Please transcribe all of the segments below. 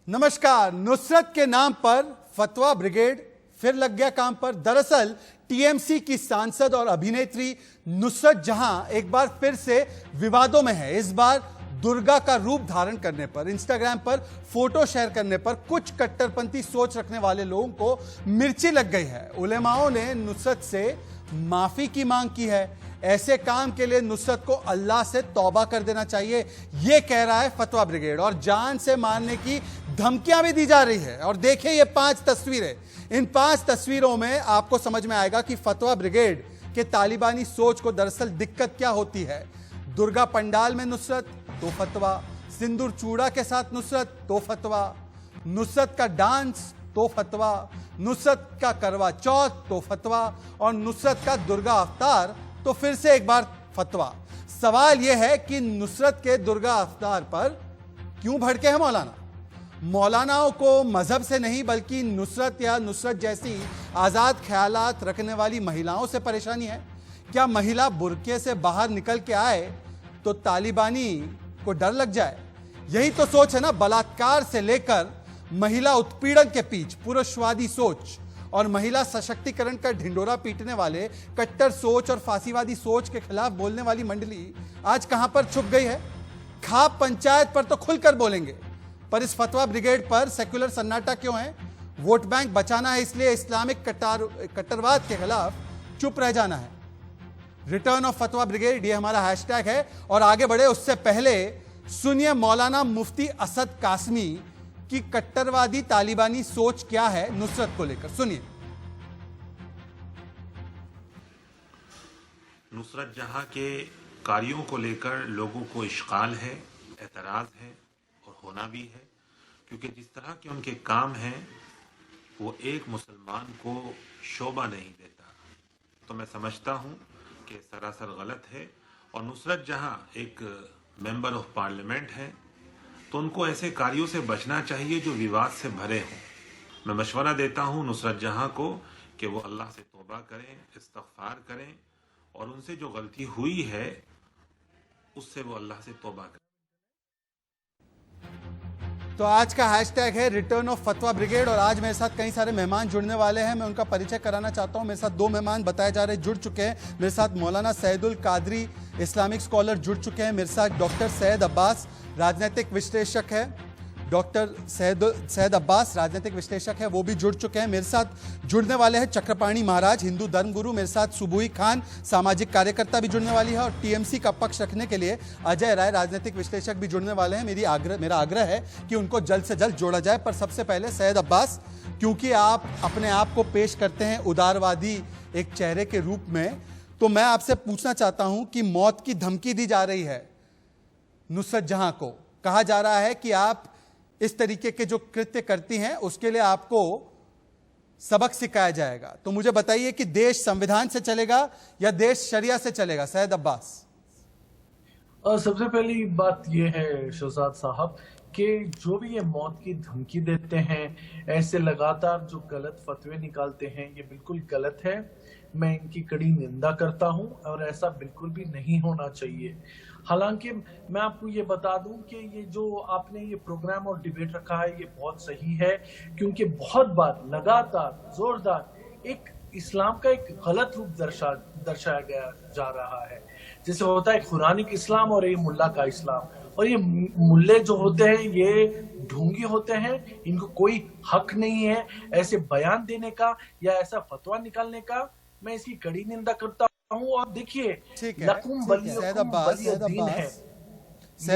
नमस्कार। नुसरत के नाम पर फतवा ब्रिगेड फिर लग गया काम पर। दरअसल टीएमसी की सांसद और अभिनेत्री नुसरत जहां एक बार फिर से विवादों में है। इस बार दुर्गा का रूप धारण करने पर, इंस्टाग्राम पर फोटो शेयर करने पर कुछ कट्टरपंथी सोच रखने वाले लोगों को मिर्ची लग गई है। उलेमाओं ने नुसरत से माफी की मांग की है। ऐसे काम के लिए नुसरत को अल्लाह से तौबा कर देना चाहिए, यह कह रहा है फतवा ब्रिगेड। और जान से मारने की धमकियां भी दी जा रही है। और देखिए ये 5 तस्वीरें। इन 5 तस्वीरों में आपको समझ में आएगा कि फतवा ब्रिगेड के तालिबानी सोच को दरअसल दिक्कत क्या होती है। दुर्गा पंडाल में नुसरत तो फतवा, सिंदूर चूड़ा के साथ नुसरत तो फतवा, नुसरत का डांस तो फतवा, नुसरत का करवा चौथ तो फतवा और नुसरत का दुर्गा अवतार तो फिर से एक बार फतवा। सवाल यह है कि नुसरत के दुर्गा अवतार पर क्यों भड़के हैं मौलाना? मौलानाओं को मजहब से नहीं बल्कि नुसरत या नुसरत जैसी आजाद ख्यालात रखने वाली महिलाओं से परेशानी है। क्या महिला बुर्के से बाहर निकल के आए तो तालिबानी को डर लग जाए? यही तो सोच है ना। बलात्कार से लेकर महिला उत्पीड़न के बीच पुरुषवादी सोच और महिला सशक्तिकरण का ढिंडोरा पीटने वाले कट्टर सोच और फांसीवादी सोच के खिलाफ बोलने वाली मंडली आज कहां पर छुप गई है? खाप पंचायत पर तो खुलकर बोलेंगे, पर इस फतवा ब्रिगेड पर सेक्युलर सन्नाटा क्यों है? वोट बैंक बचाना है इसलिए इस्लामिक कट्टरवाद के खिलाफ चुप रह जाना है। रिटर्न ऑफ फतवा ब्रिगेड ये हमारा हैशटैग है। और आगे बढ़े उससे पहले सुनिए मौलाना मुफ्ती असद कासमी की कट्टरवादी तालिबानी सोच क्या है नुसरत को लेकर। सुनिए। नुसरत जहां के कार्यों को लेकर लोगों को इश्काल है, एतराज है और होना भी है, क्योंकि जिस तरह के उनके काम हैं वो एक मुसलमान को शोभा नहीं देता। तो मैं समझता हूं कि सरासर गलत है। और नुसरत जहां एक मेंबर ऑफ पार्लियामेंट है तो उनको ऐसे कार्यों से बचना चाहिए जो विवाद से भरे हों। मैं मशवरा देता हूं नुसरत जहां को कि वो अल्लाह से तौबा करें, इस्तग़फ़ार करें और उनसे जो गलती हुई है उससे वो अल्लाह से तौबा करें। तो आज का हैशटैग है रिटर्न ऑफ फतवा ब्रिगेड। और आज मेरे साथ कई सारे मेहमान जुड़ने वाले हैं। मैं उनका परिचय कराना चाहता हूं। मेरे साथ 2 मेहमान बताए जा रहे जुड़ चुके हैं। मेरे साथ मौलाना सैयदुल कादरी इस्लामिक स्कॉलर जुड़ चुके हैं। मेरे साथ डॉक्टर सैयद अब्बास राजनीतिक विश्लेषक है। डॉक्टर सैयद अब्बास राजनीतिक विश्लेषक है, वो भी जुड़ चुके हैं। मेरे साथ जुड़ने वाले हैं चक्रपाणी महाराज हिंदू धर्मगुरु। मेरे साथ सुबुई खान सामाजिक कार्यकर्ता भी जुड़ने वाली है। और टीएमसी का पक्ष रखने के लिए अजय राय राजनीतिक विश्लेषक भी जुड़ने वाले हैं। मेरा आग्रह है कि उनको जल्द से जल्द जोड़ा जाए। पर सबसे पहले सैयद अब्बास, क्योंकि आप अपने आप को पेश करते हैं उदारवादी एक चेहरे के रूप में, तो मैं आपसे पूछना चाहता हूं कि मौत की धमकी दी जा रही है नुसरत जहां को। कहा जा रहा है कि आप इस तरीके के जो कृत्य करती हैं उसके लिए आपको सबक सिखाया जाएगा। तो मुझे बताइए कि देश संविधान से चलेगा या देश शरिया से चलेगा? सैयद अब्बास। सबसे पहली बात यह है शहजाद साहब कि जो भी ये मौत की धमकी देते हैं, ऐसे लगातार जो गलत फतवे निकालते हैं, ये बिल्कुल गलत है। मैं इनकी कड़ी निंदा करता हूं और ऐसा बिल्कुल भी नहीं होना चाहिए। हालांकि मैं आपको ये बता दूं कि ये जो आपने ये प्रोग्राम और डिबेट रखा है ये बहुत सही है, क्योंकि बहुत बार लगातार जोरदार एक इस्लाम का एक गलत रूप दर्शाया गया जा रहा है। जैसे होता है खुरानिक इस्लाम और ये मुल्ला का इस्लाम। और ये मुल्ले जो होते हैं ये ढोंगी होते हैं, इनको कोई हक नहीं है ऐसे बयान देने का या ऐसा फतवा निकालने का। मैं इसकी कड़ी निंदा करता हूं। और देखिए, सैयद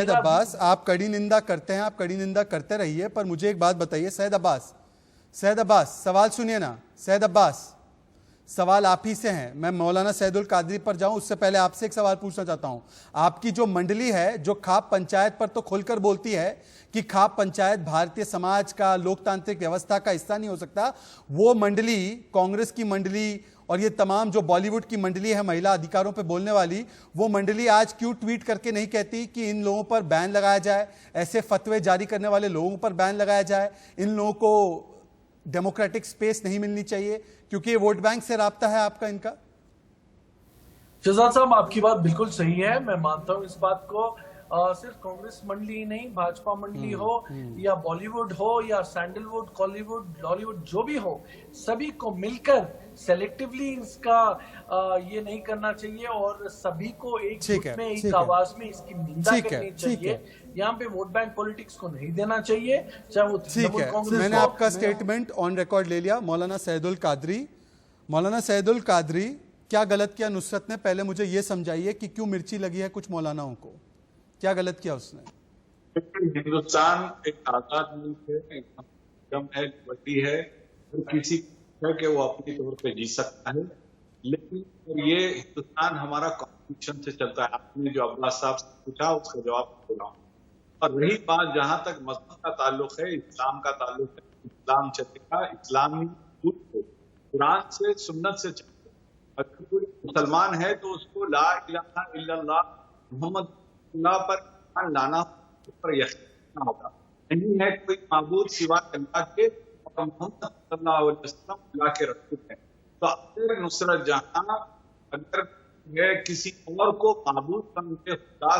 अब्बास, आप कड़ी निंदा करते हैं, आप कड़ी निंदा करते रहिए, पर मुझे एक बात बताइए सैयद अब्बास, सवाल सुनिए ना। सैयद अब्बास, सवाल आप ही से हैं। मैं मौलाना सैयदुल कादरी पर जाऊं उससे पहले आपसे एक सवाल पूछना चाहता हूं। आपकी जो मंडली है जो खाप पंचायत पर तो खुलकर बोलती है कि खाप पंचायत भारतीय समाज का, लोकतांत्रिक व्यवस्था का हिस्सा नहीं हो सकता, वो मंडली, कांग्रेस की मंडली और ये तमाम जो बॉलीवुड की मंडली है महिला अधिकारों पे बोलने वाली, वो मंडली आज क्यों ट्वीट करके नहीं कहती कि इन लोगों पर बैन लगाया जाए, ऐसे फतवे जारी करने वाले लोगों पर बैन लगाया जाए, इन लोगों को डेमोक्रेटिक स्पेस नहीं मिलनी चाहिए, क्योंकि ये वोट बैंक से राब्ता है आपका इनका? शहजाद साहब, आपकी बात बिल्कुल सही है, मैं मानता हूं इस बात को। सिर्फ कांग्रेस मंडली ही नहीं, भाजपा मंडली हो या बॉलीवुड हो या सैंडलवुड, कॉलीवुड, लॉलीवुड, जो भी हो, सभी को मिलकर सेलेक्टिवली इसका ये नहीं करना चाहिए और सभी को एक ठीक है, जुट में ठीक एक है। आवाज में इसकी निंदा ठीक है, करनी ठीक चाहिए। है। यहाँ पे वोट बैंक पॉलिटिक्स को नहीं देना चाहिए, चाहे वो ठीक तृणमूल है, कांग्रेस मैंने हो। आपका स्टेटमेंट ऑन रिकॉर्ड ले लिया। मौलाना सैदुल कादरी, मौलाना सैदुल कादरी, क्या गलत किया नुसरत ने? पहले मुझे ये समझाइए कि क्यों मिर्ची लगी है कुछ मौलानाओं को, क्या गलत किया उसने? हिंदुस्तान एक आजाद मुल्क है, एक फ्रीडम है, लिबर्टी है, तो किसी है कि वो अपनी तौर पे जी सकता है, लेकिन ये हिंदुस्तान हमारा कॉन्स्टिट्यूशन से चलता है। आपने जो अब्बास साहब से पूछा उसका जवाब दे रहा हूँ। और रही बात जहां तक मजहब का ताल्लुक है, इस्लाम का ताल्लुक है, इस्लाम चलेगा, इस्लामी कुरान से, सुन्नत से चलेगा। अगर कोई मुसलमान है तो उसको ला इलाहा इल्लल्लाह मोहम्मद अल्लाह पर ईमान लाना, पर यकीन होगा। नहीं है कोई माबूद सिवाय अल्लाह के, और मोहम्मद सल्लल्लाहु अलैहि वसल्लम अल्लाह के रसूल हैं। तो अगर नुसरत जहां अगर ये किसी और को माबूद समझे, खुदा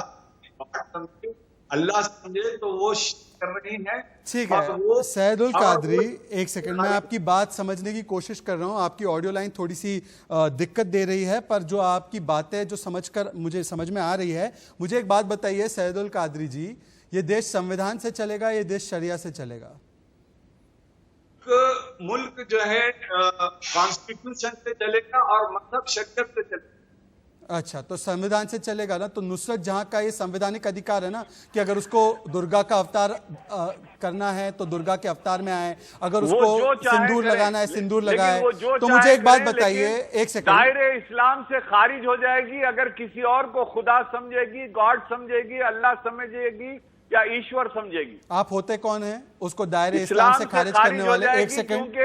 समझे, अल्लाह समझे, तो वो कर रही है। ठीक है सैदुल कादरी, एक सेकंड, मैं आपकी बात समझने की कोशिश कर रहा हूं। आपकी ऑडियो लाइन थोड़ी सी दिक्कत दे रही है, पर जो आपकी बातें जो समझकर मुझे समझ में आ रही है। मुझे एक बात बताइए सैदुल कादरी जी, ये देश संविधान से चलेगा, ये देश शरिया से चलेगा? मुल्क जो है कॉन्स्टिट्यूशन से चलेगा और मजहब शरीयत से चलेगा। अच्छा, तो संविधान से चलेगा ना? तो नुसरत जहां का ये संवैधानिक अधिकार है ना कि अगर उसको दुर्गा का अवतार करना है तो दुर्गा के अवतार में आए, अगर उसको सिंदूर लगाना है सिंदूर लगाए। तो मुझे एक बात बताइए, एक सेकंड, दायरे इस्लाम से खारिज हो जाएगी अगर किसी और को खुदा समझेगी, गॉड समझेगी, अल्लाह समझेगी या ईश्वर समझेगी। आप होते कौन है उसको दायरे इस्लाम से खारिज करने वाले? एक सेकंड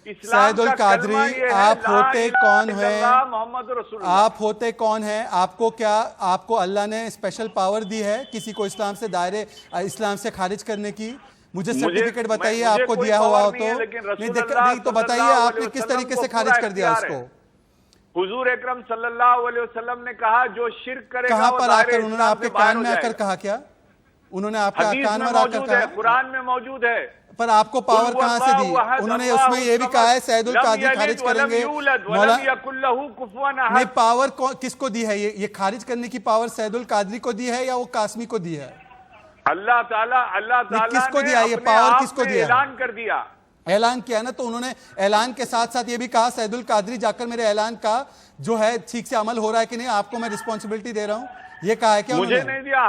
सैदुल कादरी, आप होते कौन है? मोहम्मद रसूल, आप होते कौन है? आपको क्या, आपको अल्लाह ने स्पेशल पावर दी है किसी को इस्लाम से, दायरे इस्लाम से खारिज करने की? मुझे सर्टिफिकेट बताइए आपको दिया हुआ हो तो। नहीं तो बताइए आपने किस तरीके से खारिज कर दिया उसको? हुजूर अकरम सल्लल्लाहु अलैहि वसल्लम ने कहा जो शिर्क करेगा, कहां पर आकर उन्होंने आपके कान में आकर कहा? क्या उन्होंने आपके कान में आकर कहा? कुरान में मौजूद है। पर आपको पावर कहां से दी? उन्होंने उसमें यह भी कहा है सैदुल कादरी खारिज करेंगे। नहीं, पावर किसको दी है? ये खारिज करने की पावर सैदुल कादरी को दी है या वो कासमी को दी है? अल्लाह ताला किसको दिया ये पावर? किसको दिया? ऐलान कर दिया, ऐलान किया ना। तो उन्होंने ऐलान के साथ साथ ये भी कहा सैदुल कादरी जाकर मेरे ऐलान का जो है ठीक से अमल हो रहा है कि नहीं, आपको मैं रिस्पॉन्सिबिलिटी दे रहा हूं, ये कहा है क्या? मुझे नहीं दिया।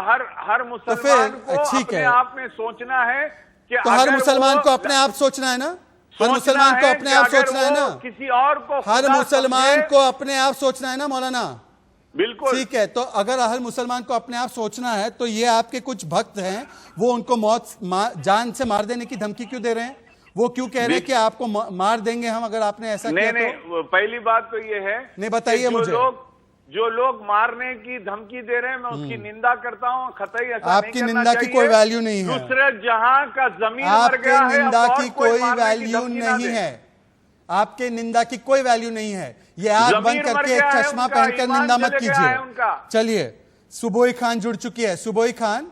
हर मुसलमान को अपने आप में सोचना है कि तो हर मुसलमान को अपने आप सोचना है ना? हर मुसलमान को अपने आप सोचना है ना? किसी और को हर मुसलमान को अपने आप सोचना है ना मौलाना? बिल्कुल ठीक है। तो अगर हर मुसलमान को अपने आप सोचना है तो ये आपके कुछ भक्त हैं, वो उनको जान से मार देने की धमकी क्यों दे रहे हैं? वो क्यों कह रहे हैं कि आपको मार देंगे हम अगर आपने ऐसा किया? नहीं, पहली बात तो ये है, नहीं बताइए मुझे। जो लोग मारने की धमकी दे रहे हैं, मैं उसकी निंदा करता हूं। कतई ऐसा आपकी निंदा की कोई वैल्यू नहीं है। नुसरत जहां का जमीन मर गया है, आपकी निंदा की कोई वैल्यू नहीं है। आपके निंदा की कोई वैल्यू नहीं है। ये आंख बंद करके एक चश्मा पहनकर निंदा मत कीजिए। चलिए, सुबोई खान जुड़ चुकी है। सुबोई खान,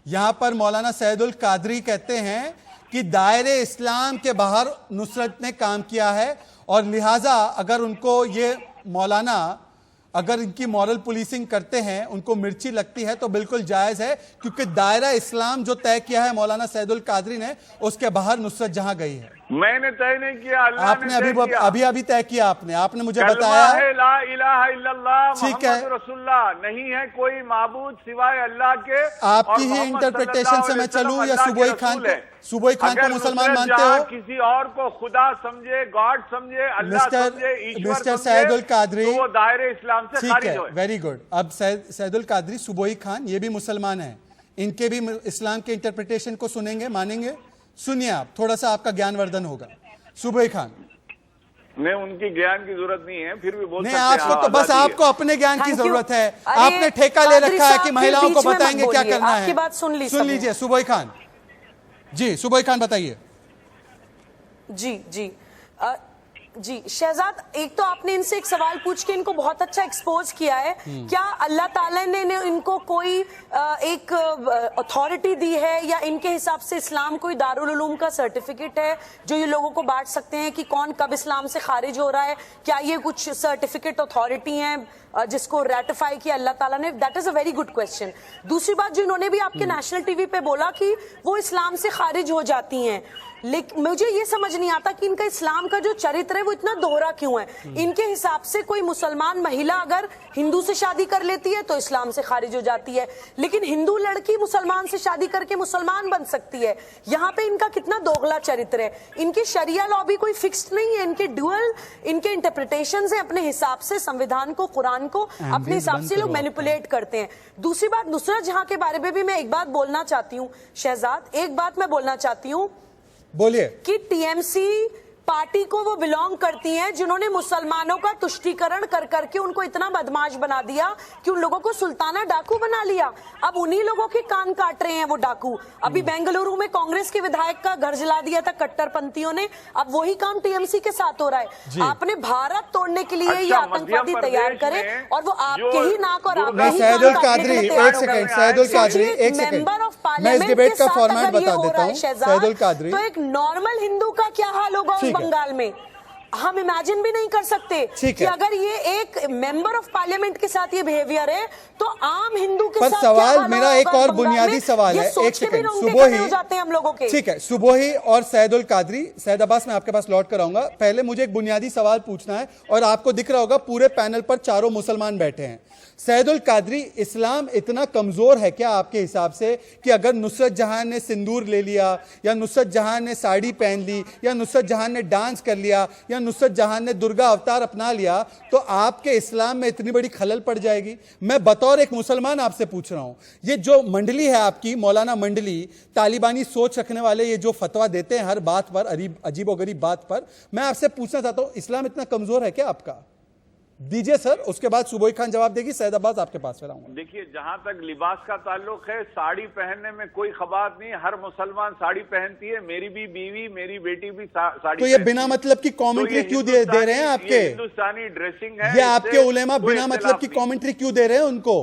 यहां पर मौलाना सैदुल कादरी कहते हैं कि दायरे इस्लाम के बाहर नुसरत ने काम किया है और लिहाजा अगर उनको ये मौलाना अगर इनकी मॉरल पुलिसिंग करते हैं, उनको मिर्ची लगती है तो बिल्कुल जायज है, क्योंकि दायरा इस्लाम जो तय किया है मौलाना सैदुल कादरी ने, उसके बाहर नुसरत जहां गई है। मैंने तय नहीं किया, अल्लाह आपने अभी तय किया। आपने मुझे बताया है ला इलाहा इल्लल्लाह ठीक है, मोहम्मद रसूलुल्लाह, नहीं है कोई माबूद सिवाय अल्लाह के। आपकी ही इंटरप्रिटेशन से मैं चलूं या सुबोई खान को मुसलमान मानते हो? किसी और को खुदा समझे, गॉड समझे, अल्लाह समझे, ईश्वर मिस्टर सैदुल कादरी, तो वो दायरे इस्लाम से खारिज हो। Very good. अब सैदुल कादरी, सुबोई खान ये भी मुसलमान है, इनके भी इस्लाम के इंटरप्रिटेशन को सुनेंगे, मानेंगे? सुनिए आप, थोड़ा सा आपका ज्ञानवर्धन होगा। सुबोई खान, नहीं, उनकी ज्ञान की जरूरत नहीं है, फिर भी बोल नहीं, सकते हैं। आपको तो बस आपको अपने ज्ञान की जरूरत है। आपने ठेका ले रखा है कि महिलाओं को बताएंगे क्या करना है। बात सुन लीजिए सुबोई खान जी, सुबोई खान बताइए। जी जी शहजाद, एक तो आपने इनसे एक सवाल पूछ के इनको बहुत अच्छा एक्सपोज किया है। क्या अल्लाह ताला ने इनको कोई एक अथॉरिटी दी है या इनके हिसाब से इस्लाम कोई दारुल उलूम का सर्टिफिकेट है जो ये लोगों को बांट सकते हैं कि कौन कब इस्लाम से खारिज हो रहा है? क्या ये कुछ सर्टिफिकेट अथॉरिटी है जिसको रेटिफाई किया अल्लाह ताला ने? That is a very good question. दूसरी बात जो इन्होंने भी आपके नेशनल टीवी पे बोला कि वो इस्लाम से खारिज हो जाती हैं, लेकिन मुझे ये समझ नहीं आता कि इनका इस्लाम का जो चरित्र है वो इतना दोहरा क्यों है। इनके हिसाब से कोई मुसलमान महिला अगर हिंदू से शादी कर लेती है तो इस्लाम से खारिज हो जाती है, लेकिन हिंदू लड़की मुसलमान से शादी करके मुसलमान बन सकती है। यहाँ पे इनका कितना दोगला चरित्र है। इनकी शरिया लॉ भी कोई फिक्स्ड नहीं है, इनके ड्यूअल इनके इंटरप्रिटेशंस हैं अपने हिसाब से, संविधान को कुरान को अपने हिसाब से लोग मैनिपुलेट करते हैं। दूसरी बात, नुसरत जहां के बारे में भी मैं एक बात बोलना चाहती हूँ शहजाद, एक बात मैं बोलना चाहती हूँ, बोलिए। कि टीएमसी पार्टी को वो बिलोंग करती हैं जिन्होंने मुसलमानों का तुष्टीकरण कर करके उनको इतना बदमाश बना दिया कि उन लोगों को सुल्ताना डाकू बना लिया। अब उन्हीं लोगों के कान काट रहे हैं वो डाकू। अभी बेंगलुरु में कांग्रेस के विधायक का घर जला दिया था कट्टरपंथियों ने, अब वही काम टीएमसी के साथ हो रहा है। आपने भारत तोड़ने के लिए ये आतंकवादी तैयार करे और वो आपके ही नाक और आपके ही सैदुल कादरी, एक सेकंड सैदुल कादरी, एक सेकंड, मेंबर ऑफ मैं इस पार्लियामेंट डिबेट के का साथ फॉर्मेट अगर ये बता हो देता रहा है हूं शहजाद, सैदुल कादरी, तो एक नॉर्मल हिंदू का क्या हाल होगा उस बंगाल में, हम इमेजिन भी नहीं कर सकते कि अगर ये एक मेंबर ऑफ पार्लियामेंट के साथ ये बिहेवियर है तो आम हिंदू के पर साथ सवाल क्या हाल मेरा होगा एक और बंगाल बुनियादी में? सवाल है, ये एक सोच के भी सेकंड, रोंगटे सुबह खड़े हो ही जाते हैं हम लोगों के। ठीक है, सुबह ही और सैदुल कादरी, सैयद अब्बास मैं आपके पास लौट कर आऊंगा। पहले मुझे एक बुनियादी सवाल पूछना है और आपको दिख रहा होगा पूरे पैनल पर चारों मुसलमान बैठे हैं। सैदुल कादरी, इस्लाम इतना कमजोर है क्या आपके हिसाब से कि अगर नुसरत जहां ने सिंदूर ले लिया या नुसरत जहां ने साड़ी पहन ली या नुसरत जहां ने डांस कर लिया या नुसरत जहां ने दुर्गा अवतार अपना लिया तो आपके इस्लाम में इतनी बड़ी खलल पड़ जाएगी? मैं बतौर एक मुसलमान आपसे पूछ रहा हूं, ये जो मंडली है आपकी मौलाना मंडली, तालिबानी सोच रखने वाले ये जो फतवा देते हैं हर बात पर, अजीबोगरीब बात पर, मैं आपसे पूछना चाहता हूं इस्लाम इतना कमजोर है क्या आपका? दीजिए सर, उसके बाद सुबोई खान जवाब देगी। सैयद अब्बास आपके पास फिर आऊंगा। देखिए, जहां तक लिबास का ताल्लुक है, साड़ी पहनने में कोई खबात नहीं, हर मुसलमान साड़ी पहनती है, मेरी भी बीवी, मेरी बेटी भी साड़ी। तो ये बिना मतलब की कमेंट्री क्यों दे रहे हैं आपके? हिंदुस्तानी ड्रेसिंग है, ये आपके उलेमा बिना मतलब की कमेंट्री क्यों दे रहे हैं उनको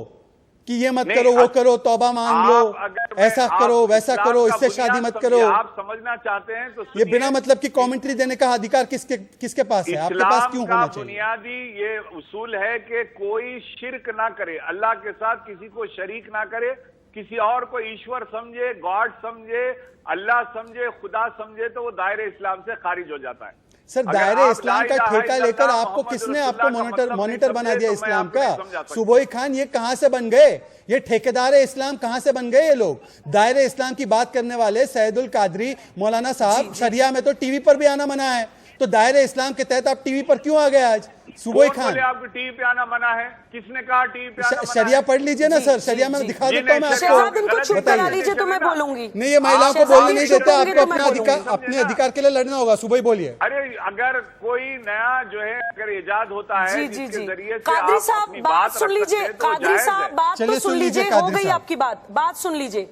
कि ये मत करो, वो करो, तौबा मांग लो, ऐसा करो, वैसा करो, इससे शादी मत करो? आप समझना चाहते हैं तो ये बिना मतलब की कमेंट्री देने का अधिकार किसके पास है? आपके पास क्यों होना चाहिए? बुनियादी ये उसूल है कि कोई शिर्क ना करे, अल्लाह के साथ किसी को शरीक ना करे, किसी और को ईश्वर समझे, गॉड समझे, अल्लाह समझे, खुदा समझे तो वो दायरे इस्लाम से खारिज हो जाता है। सर, दायरे इस्लाम का ठेका लेकर आपको किसने आपको मॉनिटर बना दिया इस्लाम का? सुबोई खान, ये कहां से बन गए? ये ठेकेदार इस्लाम कहां से बन गए ये लोग? दायरे इस्लाम की बात करने वाले सैयदुल कादरी मौलाना साहब, शरिया में तो टीवी पर भी आना मना है, तो दायरे इस्लाम के तहत आप टीवी पर क्यों आ गए आज? सुबोई खान, आपको टीवी पे आना मना है? किसने कहा टीवी पे आना मना है? शरिया पढ़ लीजिए ना सर, शरिया में दिखा देता हूं मैं शहजाद, इनको आपको, चुप करा लीजिए तो मैं बोलूंगी। नहीं, ये महिलाओं को बोलने नहीं देते, आपको अपने अधिकार के लिए लड़ना होगा। सुबह बोलिए। अरे अगर कोई नया जो है अगर इजाद होता है जी जरिए से कादरी साहब बात सुन लीजिए, कादरी साहब बात तो सुन लीजिए, हो गई आपकी बात सुन लीजिए।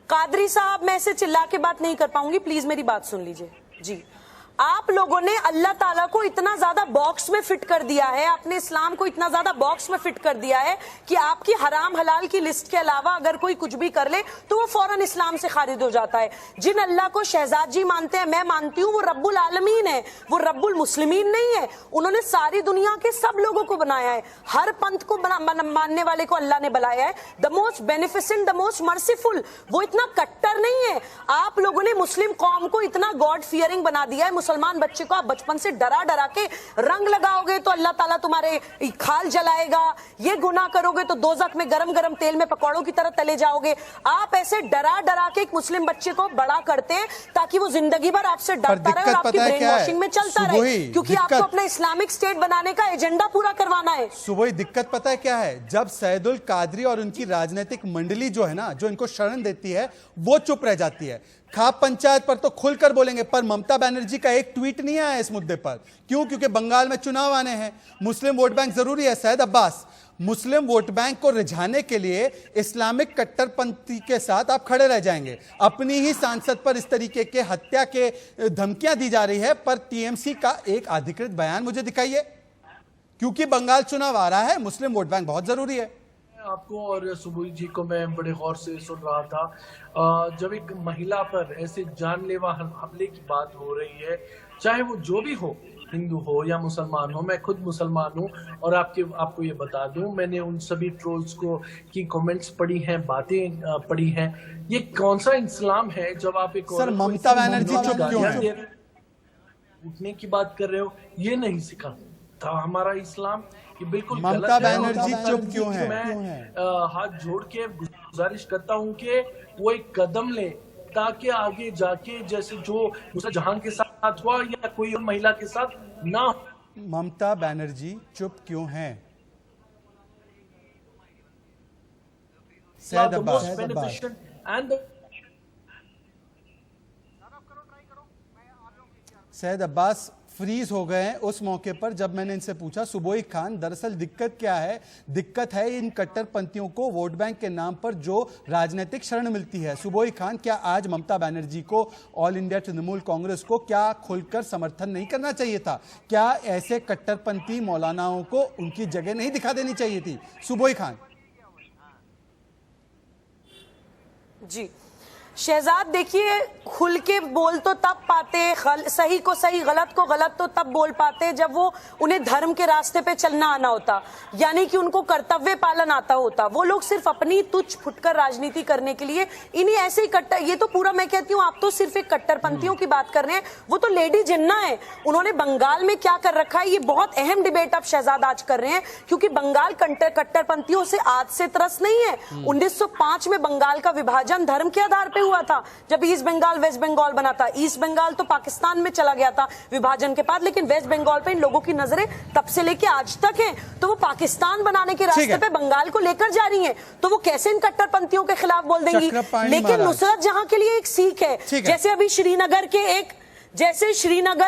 कादरी साहब, मैं ऐसे चिल्ला के बात नहीं कर पाऊंगी, प्लीज मेरी बात सुन लीजिए। जी, आप लोगों ने अल्लाह ताला को इतना ज्यादा बॉक्स में फिट कर दिया है, आपने इस्लाम को इतना ज्यादा बॉक्स में फिट कर दिया है कि आपकी हराम हलाल की लिस्ट के अलावा अगर कोई कुछ भी कर ले तो वो फौरन इस्लाम से खारिज हो जाता है। जिन अल्लाह को शहजाद जी मानते हैं, मैं मानती हूँ, वो रब्बुल आलमीन है, वो रब्बुल मुस्लिमीन नहीं है। उन्होंने सारी दुनिया के सब लोगों को बनाया है, हर पंथ को मानने वाले को अल्लाह ने बनाया है। The most beneficent, the most merciful, वो इतना कट्टर नहीं है। आप लोगों ने मुस्लिम कौम को इतना गॉड फियरिंग बना दिया है, मुसलमान बच्चे को आप बचपन से डरा डरा के रंग लगाओगे तो अल्लाह ताला तुम्हारे खाल जलाएगा, ये गुनाह करोगे तो दोज़ख में गरम गरम तेल में पकौड़ों की तरह तले जाओगे। आप ऐसे डरा डरा के एक मुस्लिम बच्चे को बड़ा करते हैं ताकि वो जिंदगी भर आपसे डरता रहे और आपकी ब्रेन वॉशिंग में चलता रहे, क्योंकि आपको अपना इस्लामिक स्टेट बनाने का एजेंडा पूरा करवाना है। सुबह दिक्कत पता है क्या है? जब सैदुल कादरी और उनकी राजनीतिक मंडली जो है ना, जो इनको शरण देती है, वो चुप रह जाती है। खाप पंचायत पर तो खुलकर बोलेंगे, पर ममता बनर्जी का एक ट्वीट नहीं आया इस मुद्दे पर। क्यों? क्योंकि बंगाल में चुनाव आने हैं, मुस्लिम वोट बैंक जरूरी है। सैयद अब्बास, मुस्लिम वोट बैंक को रिझाने के लिए इस्लामिक कट्टरपंथी के साथ आप खड़े रह जाएंगे। अपनी ही सांसद पर इस तरीके के हत्या के धमकियां दी जा रही है, पर टीएमसी का एक अधिकृत बयान मुझे दिखाइए, क्योंकि बंगाल चुनाव आ रहा है, मुस्लिम वोट बैंक बहुत जरूरी है। आपको और सुबोई जी को मैं बड़े गौर से सुन रहा था। जब एक महिला पर ऐसे जानलेवा हमले की बात हो रही है, चाहे वो जो भी हो, हिंदू हो या मुसलमान हो, मैं खुद मुसलमान हूँ और आपको ये बता दूं, मैंने उन सभी ट्रोल्स की कमेंट्स पढ़ी हैं, बातें पढ़ी हैं। ये कौन सा इस्लाम है जब आप एक सर ममता बनर्जी चुप क्यों है? उठने की बात कर रहे हो, ये नहीं सिखा था हमारा इस्लाम। ये बिल्कुल ममता बनर्जी चुप क्यों है? मैं हाथ जोड़ के गुजारिश करता हूँ कि वो एक कदम ले, ताकि आगे जाके जैसे जो नुसरत जहां के साथ हुआ या कोई और महिला के साथ ना। ममता बनर्जी चुप क्यों है? सैयद अब्बास फ्रीज हो गए हैं उस मौके पर जब मैंने इनसे पूछा, सुबोई खान दरअसल दिक्कत क्या है? दिक्कत है इन कट्टरपंथियों को वोट बैंक के नाम पर जो राजनीतिक शरण मिलती है। सुबोई खान, क्या आज ममता बनर्जी को, ऑल इंडिया तृणमूल कांग्रेस को क्या खुलकर समर्थन नहीं करना चाहिए था? क्या ऐसे कट्टरपंथी मौलानाओं को उनकी जगह नहीं दिखा देनी चाहिए थी? सुबोई खान जी। शहजाद देखिए, खुल के बोल तो तब पाते, सही को सही गलत को गलत तो तब बोल पाते जब वो उन्हें धर्म के रास्ते पे चलना आना होता, यानी कि उनको कर्तव्य पालन आता होता। वो लोग सिर्फ अपनी तुच्छ फुटकर राजनीति करने के लिए इन्हीं ऐसे ही कट्टर, ये तो पूरा मैं कहती हूँ, आप तो सिर्फ एक कट्टरपंथियों की बात कर रहे हैं। वो तो लेडी जिन्ना है, उन्होंने बंगाल में क्या कर रखा है, ये बहुत अहम डिबेट आप शहजाद आज कर रहे हैं, क्योंकि बंगाल कट्टरपंथियों से आज से त्रस्त नहीं है। 1905 में बंगाल का विभाजन धर्म के आधार पर हुआ था, जब ईस्ट बंगाल वेस्ट बंगाल बना था। ईस्ट बंगाल तो पाकिस्तान में चला गया था विभाजन के बाद, लेकिन वेस्ट बंगाल पे इन लोगों की नजरें तब से लेके आज तक हैं। तो वो पाकिस्तान बनाने के रास्ते पे बंगाल को लेकर जा रही हैं, तो वो कैसे इन कट्टरपंथियों के खिलाफ बोल देंगी? लेकिन नुसरत जहां के लिए एक सीख है, जैसे अभी श्रीनगर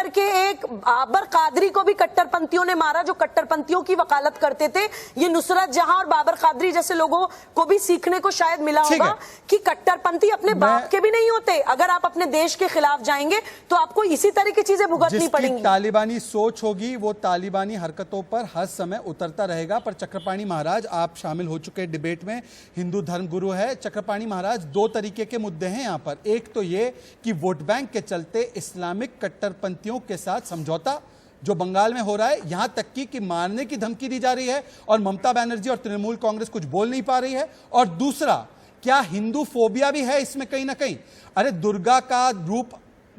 के एक बाबर कादरी को भी कट्टरपंथियों ने मारा, जो कट्टरपंथियों की वकालत करते थे। ये नुसरत जहां और बाबर कादरी जैसे लोगों को भी सीखने को शायद मिला होगा कि कट्टरपंथी अपने बाप के भी नहीं होते। अगर आप अपने देश के खिलाफ जाएंगे तो आपको इसी तरह की चीजें भुगतनी पड़ेंगी। तालिबानी सोच होगी वो तालिबानी हरकतों पर हर समय उतरता रहेगा। पर चक्रपाणी महाराज, आप शामिल हो चुके डिबेट में, हिंदू धर्म गुरु है। चक्रपाणी महाराज, दो तरीके के मुद्दे हैं यहाँ पर। एक तो ये कि वोट बैंक के चलते इस्लामिक कट्टरपंथियों के साथ समझौता जो बंगाल में हो रहा है, यहां तक कि मारने की धमकी दी जा रही है और ममता बनर्जी और तृणमूल कांग्रेस कुछ बोल नहीं पा रही है। और दूसरा, क्या हिंदू फोबिया भी है इसमें कहीं ना कहीं? अरे दुर्गा का रूप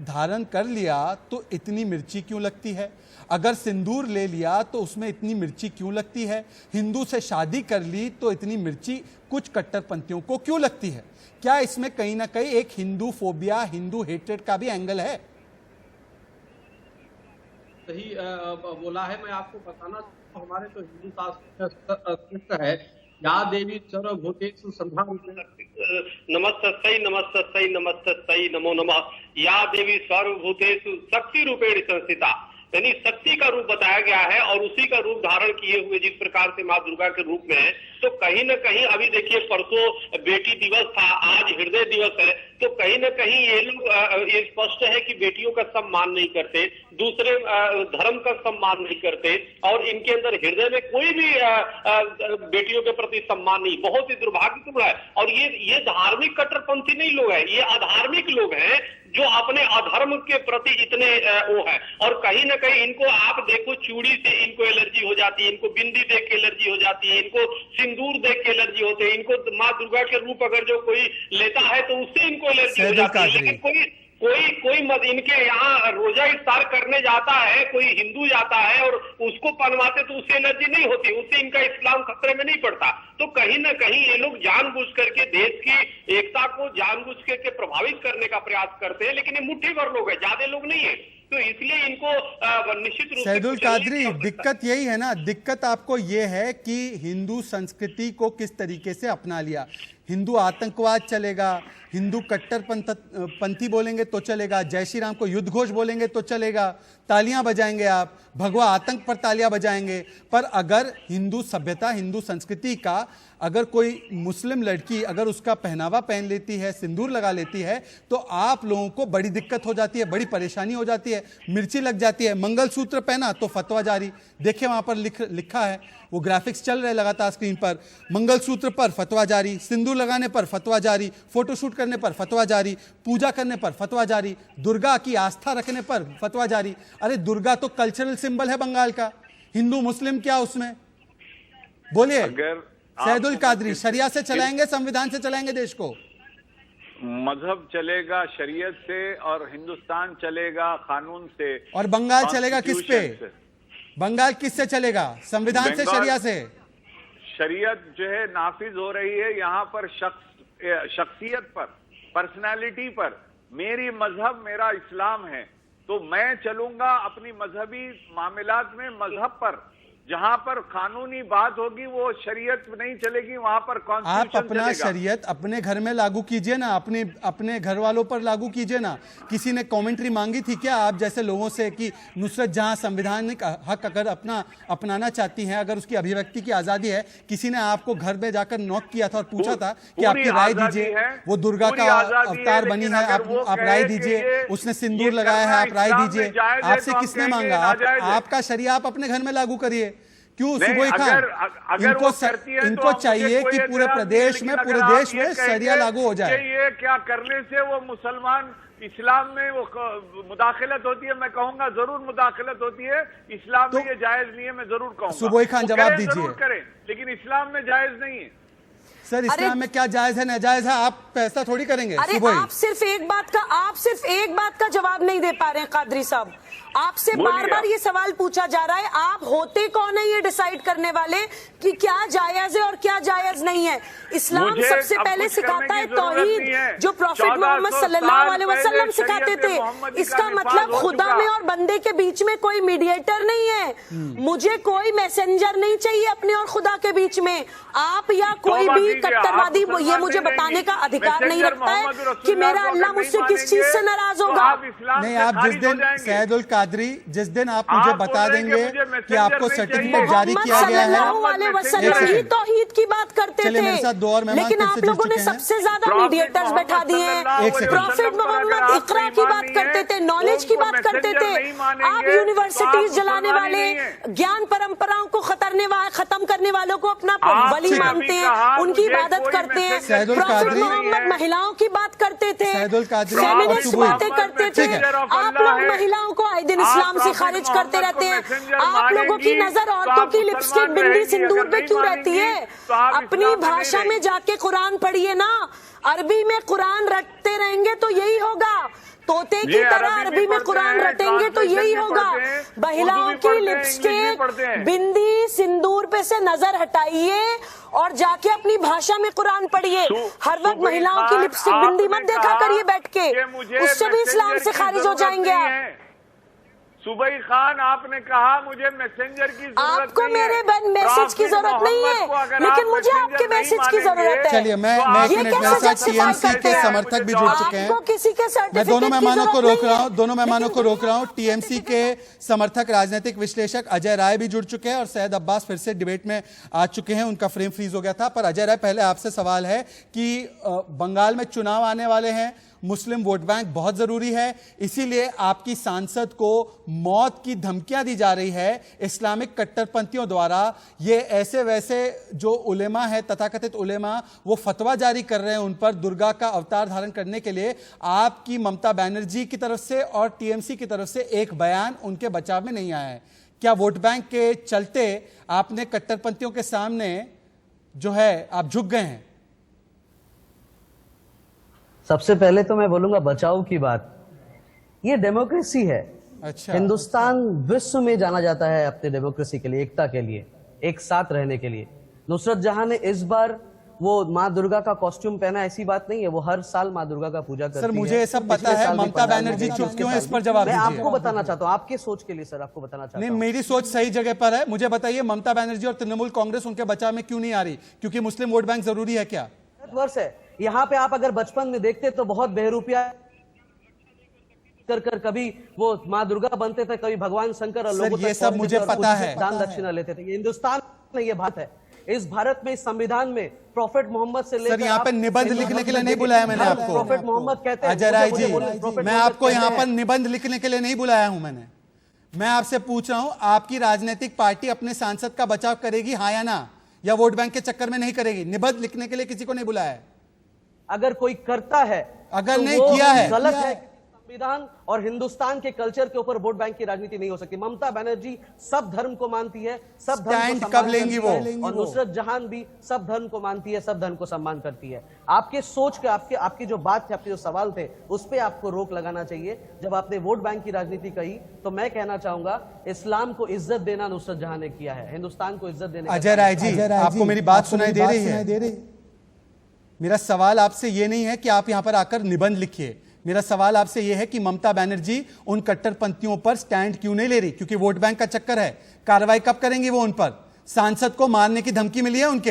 धारण कर लिया तो इतनी मिर्ची क्यों लगती है? अगर सिंदूर ले लिया तो उसमें इतनी मिर्ची क्यों लगती है? हिंदू से शादी कर ली तो इतनी मिर्ची कुछ कट्टरपंथियों को क्यों लगती है? क्या इसमें कहीं ना कहीं एक हिंदू फोबिया, हिंदू हेट्रेड का भी एंगल है? सही बोला है। मैं आपको बताना, हमारे तो हिंदू शास्त्र है, या देवी सर्वभूतेषु संध्या नमस्तस्यै नमस्तस्यै नमस्तस्यै नमो नमः। या देवी सर्वभूतेषु शक्ति रूपेण संस्थिता, यानी शक्ति का रूप बताया गया है और उसी का रूप धारण किए हुए जिस प्रकार से माँ दुर्गा के रूप में है। तो कहीं न कहीं अभी देखिए, परसों बेटी दिवस था, आज हृदय दिवस है, तो कहीं न कहीं ये लोग ये स्पष्ट है कि बेटियों का सम्मान नहीं करते, दूसरे धर्म का सम्मान नहीं करते और इनके अंदर हृदय में कोई भी बेटियों के प्रति सम्मान नहीं। बहुत ही दुर्भाग्यपूर्ण है। और ये धार्मिक कट्टरपंथी नहीं लोग हैं, ये अधार्मिक लोग हैं जो अपने अधर्म के प्रति इतने वो है। और कहीं ना कहीं इनको आप देखो, चूड़ी से इनको एलर्जी हो जाती है, इनको बिंदी देख के एलर्जी हो जाती है, इनको सिंदूर देख के एलर्जी होते हैं, इनको माँ दुर्गा के रूप अगर जो कोई लेता है तो उससे इनको एलर्जी हो जाती है। लेकिन कोई मत इनके यहाँ रोजा इफ्तार करने जाता है, कोई हिंदू जाता है और उसको पहनवाते तो उससे एलर्जी नहीं होती, उससे इनका इस्लाम खतरे में नहीं पड़ता। तो कहीं ना कहीं ये लोग जानबूझ करके देश की एकता को जानबूझ करके प्रभावित करने का प्रयास करते हैं, लेकिन ये मुट्ठी भर लोग हैं, ज्यादा लोग नहीं है। तो इसलिए इनको निश्चित रूप से सैदुल कादरी, दिक्कत यही है ना, दिक्कत आपको ये है कि हिंदू संस्कृति को किस तरीके से अपना लिया। हिंदू आतंकवाद चलेगा, हिंदू कट्टरपंथी बोलेंगे तो चलेगा, जय श्री राम को युद्ध घोष बोलेंगे तो चलेगा, तालियां बजाएंगे आप, भगवा आतंक पर तालियां बजाएंगे। पर अगर हिंदू सभ्यता, हिंदू संस्कृति का अगर कोई मुस्लिम लड़की अगर उसका पहनावा पहन लेती है, सिंदूर लगा लेती है, तो आप लोगों को बड़ी दिक्कत हो जाती है, बड़ी परेशानी हो जाती है, मिर्ची लग जाती है। मंगलसूत्र पहना तो फतवा जारी, देखिए वहां पर लिखा है, वो ग्राफिक्स चल रहे लगातार स्क्रीन पर, मंगलसूत्र पर फतवा जारी, सिंदूर लगाने पर फतवा जारी, फोटोशूट करने पर फतवा जारी, पूजा करने पर फतवा जारी, दुर्गा की आस्था रखने पर फतवा जारी। अरे दुर्गा तो कल्चरल सिंबल है बंगाल का, हिंदू मुस्लिम क्या उसमें? बोलिए सैदुल कादरी, शरिया से चलाएंगे, संविधान से चलाएंगे देश को? मजहब चलेगा शरीयत से और हिंदुस्तान चलेगा कानून से। और बंगाल चलेगा किस पे? बंगाल किससे चलेगा? संविधान से, शरिया से? शरीयत जो है नाफिज हो रही है यहाँ पर शख्सियत पर, पर्सनालिटी पर। मेरी मजहब मेरा इस्लाम है, तो मैं चलूंगा अपनी मजहबी मामलात में मजहब पर। जहां पर कानूनी बात होगी वो शरीयत नहीं चलेगी, वहां पर कॉन्स्टिट्यूशन आप अपना शरीयत अपने घर में लागू कीजिए ना, अपने घर वालों पर लागू कीजिए ना। किसी ने कमेंट्री मांगी थी क्या आप जैसे लोगों से कि नुसरत जहां संवैधानिक हक अगर अपनाना चाहती हैं, अगर उसकी अभिव्यक्ति की आजादी है, किसी ने आपको घर में जाकर नॉक किया था और पूछा था कि आपकी राय दीजिए, वो दुर्गा का अवतार बनी है, आप राय दीजिए, उसने सिंदूर लगाया है, आप राय दीजिए, आपसे किसने मांगा? आपका शरिया आप अपने घर में लागू करिए। क्यों सुबोई खान, इनको चाहिए कि पूरे प्रदेश में, पूरे देश में शरिया लागू हो जाए। ये क्या करने से वो मुसलमान इस्लाम में वो मुदाखलत होती है? मैं कहूंगा जरूर मुदाखलत होती है। इस्लाम में ये जायज नहीं है, मैं जरूर कहूंगा। सुबोई खान जवाब दीजिए। करें, लेकिन इस्लाम में जायज नहीं है। सर इस्लाम में क्या जायज है नाजायज है, आप फैसला थोड़ी करेंगे। अरे आप सिर्फ एक बात का जवाब नहीं दे पा रहे हैं कादरी साहब। आपसे बार बार ये सवाल पूछा जा रहा है, आप होते कौन है ये डिसाइड करने वाले कि क्या जायज है और क्या जायज नहीं है? इस्लाम सबसे पहले सिखाता है तौहीद, जो प्रॉफिट मोहम्मद सल्लल्लाहु अलैहि वसल्लम सिखाते थे। इसका मतलब खुदा में और बंदे के बीच में कोई मीडिएटर नहीं है। मुझे कोई मैसेंजर नहीं चाहिए अपने और खुदा के बीच में। आप या कोई भी कट्टरवादी ये मुझे बताने का अधिकार नहीं रखता है कि मेरा अल्लाह मुझसे किस चीज से नाराज होगा। नहीं, आप जिस दिन सैदुल कादरी, जिस दिन आप मुझे बता देंगे कि आपको सर्टिफिकेट जारी किया गया है, तौहीद की बात करते थे, मेरे साथ 2 और मेहमान लेकिन आप लोगों ने सबसे ज्यादा मीडिएटर्स बैठा दिए हैं। प्रॉफिट मोहम्मद इकरा की बात करते थे, नॉलेज की बात करते थे। आप यूनिवर्सिटीज जलाने वाले, ज्ञान परंपराओं को खत्म करने वालों को अपना वली मानते हैं, उनकी इबादत करते हैं। प्रॉफिट मोहम्मद महिलाओं की बात करते थे, फेमिनिस्ट बातें करते थे। आप लोग महिलाओं को आए दिन इस्लाम से खारिज करते रहते हैं। आप लोगों की नजर औरतों की लिपस्टिक, बिंदी, सिंदूर पे क्यों रहती है? अपनी भाषा में जाके कुरान पढ़िए ना। अरबी में कुरान रटते रहेंगे तो यही होगा, तोते की तरह अरबी में कुरान रटेंगे तो यही होगा। महिलाओं की लिपस्टिक, बिंदी, सिंदूर पे से नजर हटाइए और जाके अपनी भाषा में कुरान पढ़िए। हर वक्त महिलाओं की लिपस्टिक, बिंदी मत देखा करिए बैठ के, उससे भी इस्लाम से खारिज हो जाएंगे आप। सुबई खान, आपने कहा मुझे मैसेंजर की जरूरत आपको नहीं मेरे मैसेज की जरूरत नहीं है, लेकिन मुझे आपके मैसेज की जरूरत है। चलिए मैं एक मिनट, मेरे साथ टीएमसी के समर्थक भी जुड़ चुके हैं। किसी के मैं दोनों मेहमानों को रोक रहा हूँ। टीएमसी के समर्थक राजनीतिक विश्लेषक अजय राय भी जुड़ चुके हैं और सैयद अब्बास फिर से डिबेट में आ चुके हैं। उनका फ्रेम फ्रीज हो गया था। पर अजय राय, पहले आपसे सवाल है कि बंगाल में चुनाव आने वाले हैं, मुस्लिम वोट बैंक बहुत जरूरी है, इसीलिए आपकी सांसद को मौत की धमकियां दी जा रही है इस्लामिक कट्टरपंथियों द्वारा। ये ऐसे वैसे जो उलेमा है, तथाकथित उलेमा, वो फतवा जारी कर रहे हैं उन पर दुर्गा का अवतार धारण करने के लिए। आपकी ममता बनर्जी की तरफ से और टीएमसी की तरफ से एक बयान उनके बचाव में नहीं आया है। क्या वोट बैंक के चलते आपने कट्टरपंथियों के सामने जो है आप झुक गए हैं? सबसे पहले तो मैं बोलूंगा बचाव की बात, ये डेमोक्रेसी है। अच्छा, हिंदुस्तान विश्व में जाना जाता है अपने डेमोक्रेसी के लिए, एकता के लिए, एक साथ रहने के लिए। नुसरत जहां ने इस बार वो माँ दुर्गा का कॉस्ट्यूम पहना, ऐसी बात नहीं है, वो हर साल माँ दुर्गा का पूजा करती है। सर मुझे ये सब पता है, ममता बनर्जी चुप क्यों है इस पर जवाब दीजिए। मैं आपको बताना चाहता हूँ, आपके सोच के लिए सर आपको बताना चाहता हूँ। नहीं, मेरी सोच सही जगह पर है। मुझे बताइए, ममता बनर्जी और तृणमूल कांग्रेस उनके बचाव में क्यों नहीं आ रही? क्योंकि मुस्लिम वोट बैंक जरूरी है क्या? भारतवर्ष है, यहाँ पे आप अगर बचपन में देखते तो बहुत बहरूपिया कर कभी वो माँ दुर्गा बनते थे, कभी भगवान शंकर और लोगों ये सब मुझे पता है, दान दक्षिणा लेते थे। ये हिंदुस्तान में ये बात है। इस भारत में, इस संविधान में प्रॉफेट मोहम्मद से लेकर, सर यहाँ पे निबंध लिखने के लिए नहीं बुलाया मैंने आपको। प्रॉफेट मोहम्मद कहते हैं, अजय राय जी, मैं आपको यहाँ पर हैं। निबंध लिखने के लिए नहीं बुलाया हूं मैं आपसे पूछ रहा हूं, आपकी राजनीतिक पार्टी अपने सांसद का बचाव करेगी, हाँ या ना, या वोट बैंक के चक्कर में नहीं करेगी? निबंध लिखने के लिए किसी को नहीं बुलाया है। अगर कोई करता है, अगर तो नहीं वो किया है, गलत है। संविधान और हिंदुस्तान के कल्चर के ऊपर वोट बैंक की राजनीति नहीं हो सकती। ममता बनर्जी सब धर्म को मानती है, सब धर्म को कब लेंगी वो? और नुसरत जहां भी सब धर्म को मानती है, सब धर्म को सम्मान करती है। आपके सोच के, आपकी जो बात थे, आपके जो सवाल थे, उस पर आपको रोक लगाना चाहिए। जब आपने वोट बैंक की राजनीति कही तो मैं कहना चाहूंगा, इस्लाम को इज्जत देना नुसरत जहां ने किया है, हिंदुस्तान को इज्जत देने। अजय राय जी, आपको मेरी बात सुनाई दे रही है? मेरा सवाल आपसे ये नहीं है कि आप यहां पर आकर निबंध लिखिए, मेरा सवाल आपसे यह है कि ममता बनर्जी उन कट्टरपंथियों पर स्टैंड क्यों नहीं ले रही? क्योंकि वोट बैंक का चक्कर है। कार्रवाई कब करेंगी वो उन पर? सांसद को मारने की धमकी मिली है उनके।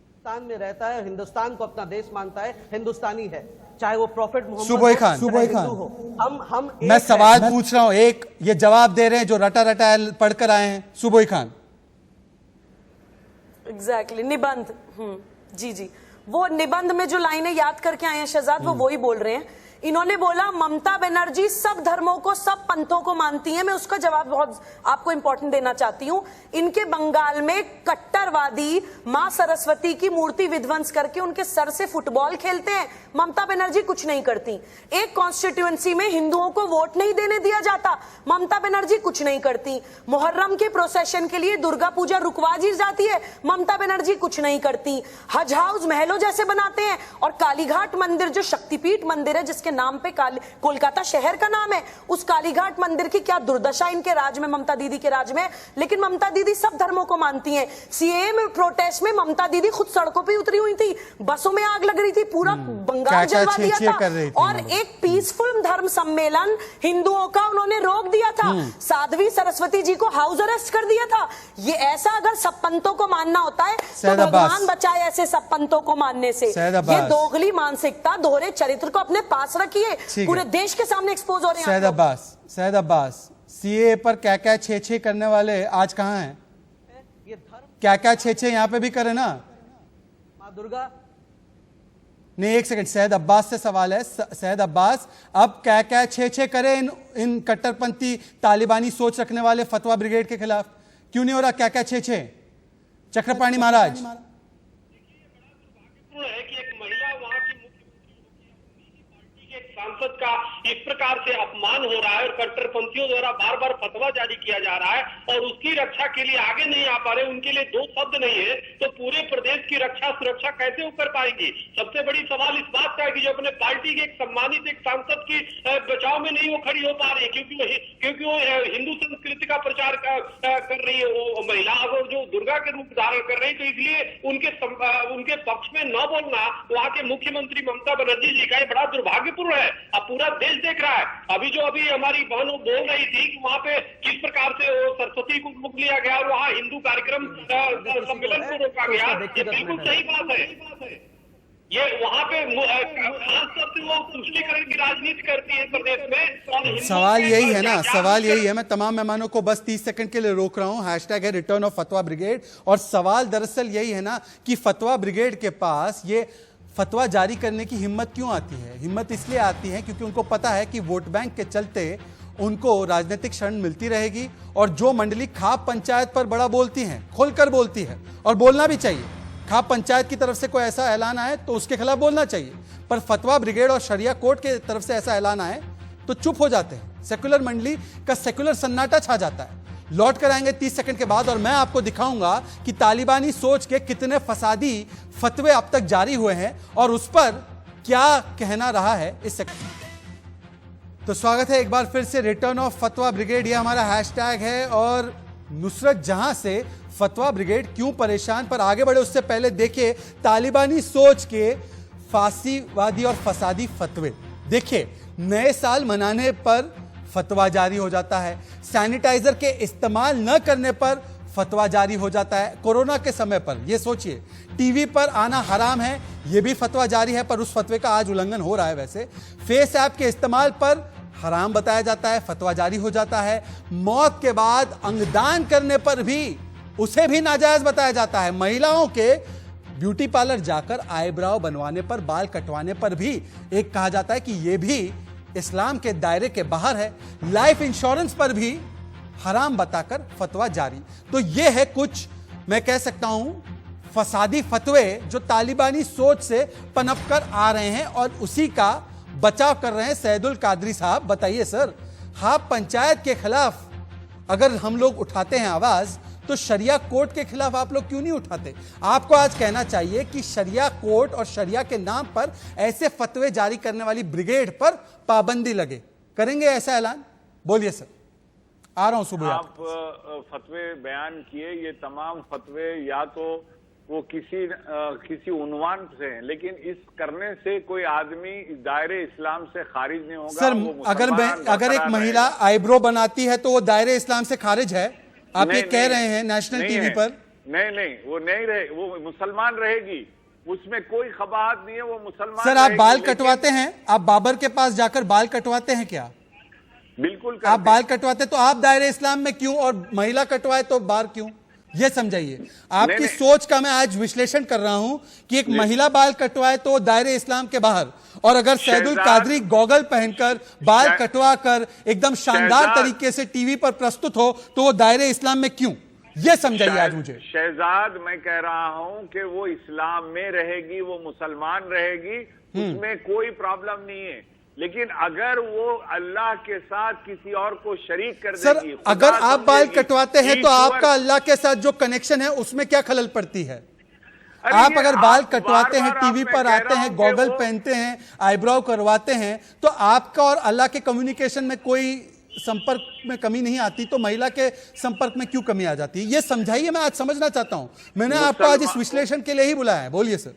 हिंदुस्तान में रहता है, हिंदुस्तान को अपना देश मानता है, हिंदुस्तानी है, चाहे वो प्रॉफेट मोहम्मद सुबोई खान हो। हम मैं सवाल पूछ रहा हूं, एक ये जवाब दे रहे हैं जो रटा रटा पढ़कर आए हैं। सुबोई खान, एग्जैक्टली निबंध, जी, वो निबंध में जो लाइनें याद करके आए हैं शहजाद, वो वही बोल रहे हैं। इन्होंने बोला ममता बनर्जी सब धर्मों को, सब पंथों को मानती हैं। मैं उसका जवाब बहुत आपको इंपॉर्टेंट देना चाहती हूं। इनके बंगाल में कट्टरवादी मां सरस्वती की मूर्ति विध्वंस करके उनके सर से फुटबॉल खेलते हैं। ममता बनर्जी कुछ नहीं करती। एक कॉन्स्टिट्यूएंसी में हिंदुओं को वोट नहीं देने दिया जाता, ममता बनर्जी कुछ नहीं करती। मुहर्रम के प्रोसेशन के लिए दुर्गा पूजा रुकवा दी जाती है, ममता बनर्जी कुछ नहीं करती। हज हाउस महलों जैसे बनाते हैं, और कालीघाट मंदिर जो शक्तिपीठ मंदिर है, जिसके नाम पे कोलकाता शहर का नाम है, उस कालीघाट मंदिर की क्या दुर्दशा इनके राज में, ममता दीदी के राज में। लेकिन ममता दीदी सब धर्मों को मानती हैं। सीएए में प्रोटेस्ट में ममता दीदी खुद सड़कों पे उतरी हुई थी, बसों में आग लग रही थी, पूरा बंगाल जलवा दिया था। और एक पीसफुल धर्म सम्मेलन हिंदुओं का उन्होंने रोक दिया था। साध्वी सरस्वती जी को हाउस अरेस्ट कर दिया था। ये ऐसा अगर सब पंथों को मानना होता है तो भगवान बचाए ऐसे सब पंथों को मानने से। ये दोगली मानसिकता, दोहरे चरित्र को अपने पास रखिए, पूरे देश के सामने एक्सपोज हो रहे हैं। सैयद अब्बास, सीए पर क्या छे करने वाले आज कहां हैं? ये धर्म क्या छे यहाँ पे भी करे ना। माँ दुर्गा नहीं, एक सेकंड, सैयद अब्बास से सवाल है। सैयद अब्बास, अब क्या छे करे इन कट्टरपंथी तालिबानी सोच रखने वाले फतवा ब्रिगेड के खिलाफ? क्यों नहीं हो रहा क्या छे? चक्रपाणी महाराज, है कि एक महिला वहां की मुख्यमंत्री के सांसद का इस प्रकार से अपमान हो रहा है और कट्टरपंथियों द्वारा बार बार फतवा जारी किया जा रहा है और उसकी रक्षा के लिए आगे नहीं आ पा रहे, उनके लिए दो शब्द नहीं है, तो पूरे प्रदेश की रक्षा सुरक्षा कैसे वो कर पाएंगी? सबसे बड़ी सवाल इस बात का है कि जो अपने पार्टी के एक सम्मानित एक सांसद की बचाव में नहीं वो खड़ी हो पा रही है, क्योंकि वो हिंदू संस्कृति का प्रचार कर रही है वो महिला, अगर जो दुर्गा के रूप धारण कर रही है, तो इसलिए उनके पक्ष में न बोलना वहां के मुख्यमंत्री ममता बनर्जी जी का बड़ा दुर्भाग्यपूर्ण है। अब पूरा देश देख रहा है। अभी हमारी बहन बोल रही थी कि वहां पे किस प्रकार से वो सरस्वती को मुक्त लिया गया और वहां हिंदू कार्यक्रम सम्मेलन को रोका गया, ये बिल्कुल सही बात है। ये वहां पे खास तौर से वो तुष्टीकरण की राजनीति करती है प्रदेश में। सवाल यही है ना, सवाल यही है। मैं तमाम मेहमानों को बस 30 सेकंड के लिए रोक रहा हूं। हैशटैग है रिटर्न ऑफ फतवा ब्रिगेड, और सवाल दरअसल यही है ना कि फतवा ब्रिगेड के पास ये फतवा जारी करने की हिम्मत क्यों आती है? हिम्मत इसलिए आती है क्योंकि उनको पता है कि वोट बैंक के चलते उनको राजनीतिक शरण मिलती रहेगी, और जो मंडली खाप पंचायत पर बड़ा बोलती है, खोलकर बोलती है, और बोलना भी चाहिए। खाप पंचायत की तरफ से कोई ऐसा ऐलान आए तो उसके खिलाफ बोलना चाहिए, पर फतवा ब्रिगेड और शरिया कोर्ट के तरफ से ऐसा ऐलान आए तो चुप हो जाते हैं। सेक्युलर मंडली का सेक्युलर सन्नाटा छा जाता है। लौट कर आएंगे 30 सेकंड के बाद, और मैं आपको दिखाऊंगा कि तालिबानी सोच के कितने फसादी फतवे अब तक जारी हुए हैं और उस पर क्या कहना रहा है इस सेकंड। तो स्वागत है एक बार फिर से रिटर्न ऑफ फतवा ब्रिगेड, ये हमारा हैशटैग है। और नुसरत जहां से फतवा ब्रिगेड क्यों परेशान, पर आगे बढ़े उससे पहले देखिए तालिबानी सोच के फांसीवादी और फसादी फतवे। देखिए, नए साल मनाने पर फतवा जारी हो जाता है, सैनिटाइजर के इस्तेमाल न करने पर फतवा जारी हो जाता है। कोरोना के समय पर ये सोचिए, टीवी पर आना हराम है, ये भी फतवा जारी है, पर उस फतवे का आज उल्लंघन हो रहा है। वैसे फेस ऐप के इस्तेमाल पर हराम बताया जाता है, फतवा जारी हो जाता है। मौत के बाद अंगदान करने पर भी उसे भी नाजायज बताया जाता है। महिलाओं के ब्यूटी पार्लर जाकर आईब्राव बनवाने पर, बाल कटवाने पर भी एक कहा जाता है कि यह भी इस्लाम के दायरे के बाहर है। लाइफ इंश्योरेंस पर भी हराम बताकर फतवा जारी। तो यह है कुछ, मैं कह सकता हूं, फसादी फतवे जो तालिबानी सोच से पनपकर आ रहे हैं और उसी का बचाव कर रहे हैं सैयदुल कादरी साहब। बताइए सर, हाँ, पंचायत के खिलाफ अगर हम लोग उठाते हैं आवाज, तो शरिया कोर्ट के खिलाफ आप लोग क्यों नहीं उठाते? आपको आज कहना चाहिए कि शरिया कोर्ट और शरिया के नाम पर ऐसे फतवे जारी करने वाली ब्रिगेड पर पाबंदी लगे। करेंगे ऐसा ऐलान? बोलिए सर, आ रहा हूं सुबह। आप फतवे बयान किए, ये तमाम फतवे या तो वो किसी उन्वान से हैं, लेकिन इस करने से कोई आदमी दायरे इस्लाम से खारिज नहीं होगा। सर, अगर एक महिला आईब्रो बनाती है तो वो दायरे इस्लाम से खारिज है? आप ये कह रहे हैं नेशनल टीवी पर? नहीं, वो नहीं रहे, वो मुसलमान रहेगी, उसमें कोई खबात नहीं है, वो मुसलमान। सर, आप बाल कटवाते हैं? आप बाबर के पास जाकर बाल कटवाते हैं क्या? बिल्कुल। आप बाल कटवाते तो आप दायरे इस्लाम में क्यों, और महिला कटवाए तो बाहर क्यों? ये समझाइए। आपकी सोच का मैं आज विश्लेषण कर रहा हूं कि एक महिला बाल कटवाए तो दायरे इस्लाम के बाहर, और अगर सैयदुल कादरी गॉगल पहनकर बाल कटवा कर एकदम शानदार तरीके से टीवी पर प्रस्तुत हो तो वो दायरे इस्लाम में क्यों? ये समझाइए आज मुझे। शहजाद, मैं कह रहा हूं कि वो इस्लाम में रहेगी, वो मुसलमान रहेगी, उसमें कोई प्रॉब्लम नहीं है। लेकिन अगर वो अल्लाह के साथ किसी और को शरीक कर सर, देगी, अगर आप बाल कटवाते हैं तो आपका अल्लाह के साथ जो कनेक्शन है उसमें क्या खलल पड़ती है? आप अगर बाल कटवाते हैं, टीवी पर आते हैं, गॉगल पहनते हैं, आईब्राव करवाते हैं, तो आपका और अल्लाह के कम्युनिकेशन में कोई संपर्क में कमी नहीं आती, तो महिला के संपर्क में क्यों कमी आ जाती है? ये समझाइए, मैं आज समझना चाहता हूं। मैंने आपको आज इस विश्लेषण के लिए ही बुलाया है। बोलिए सर।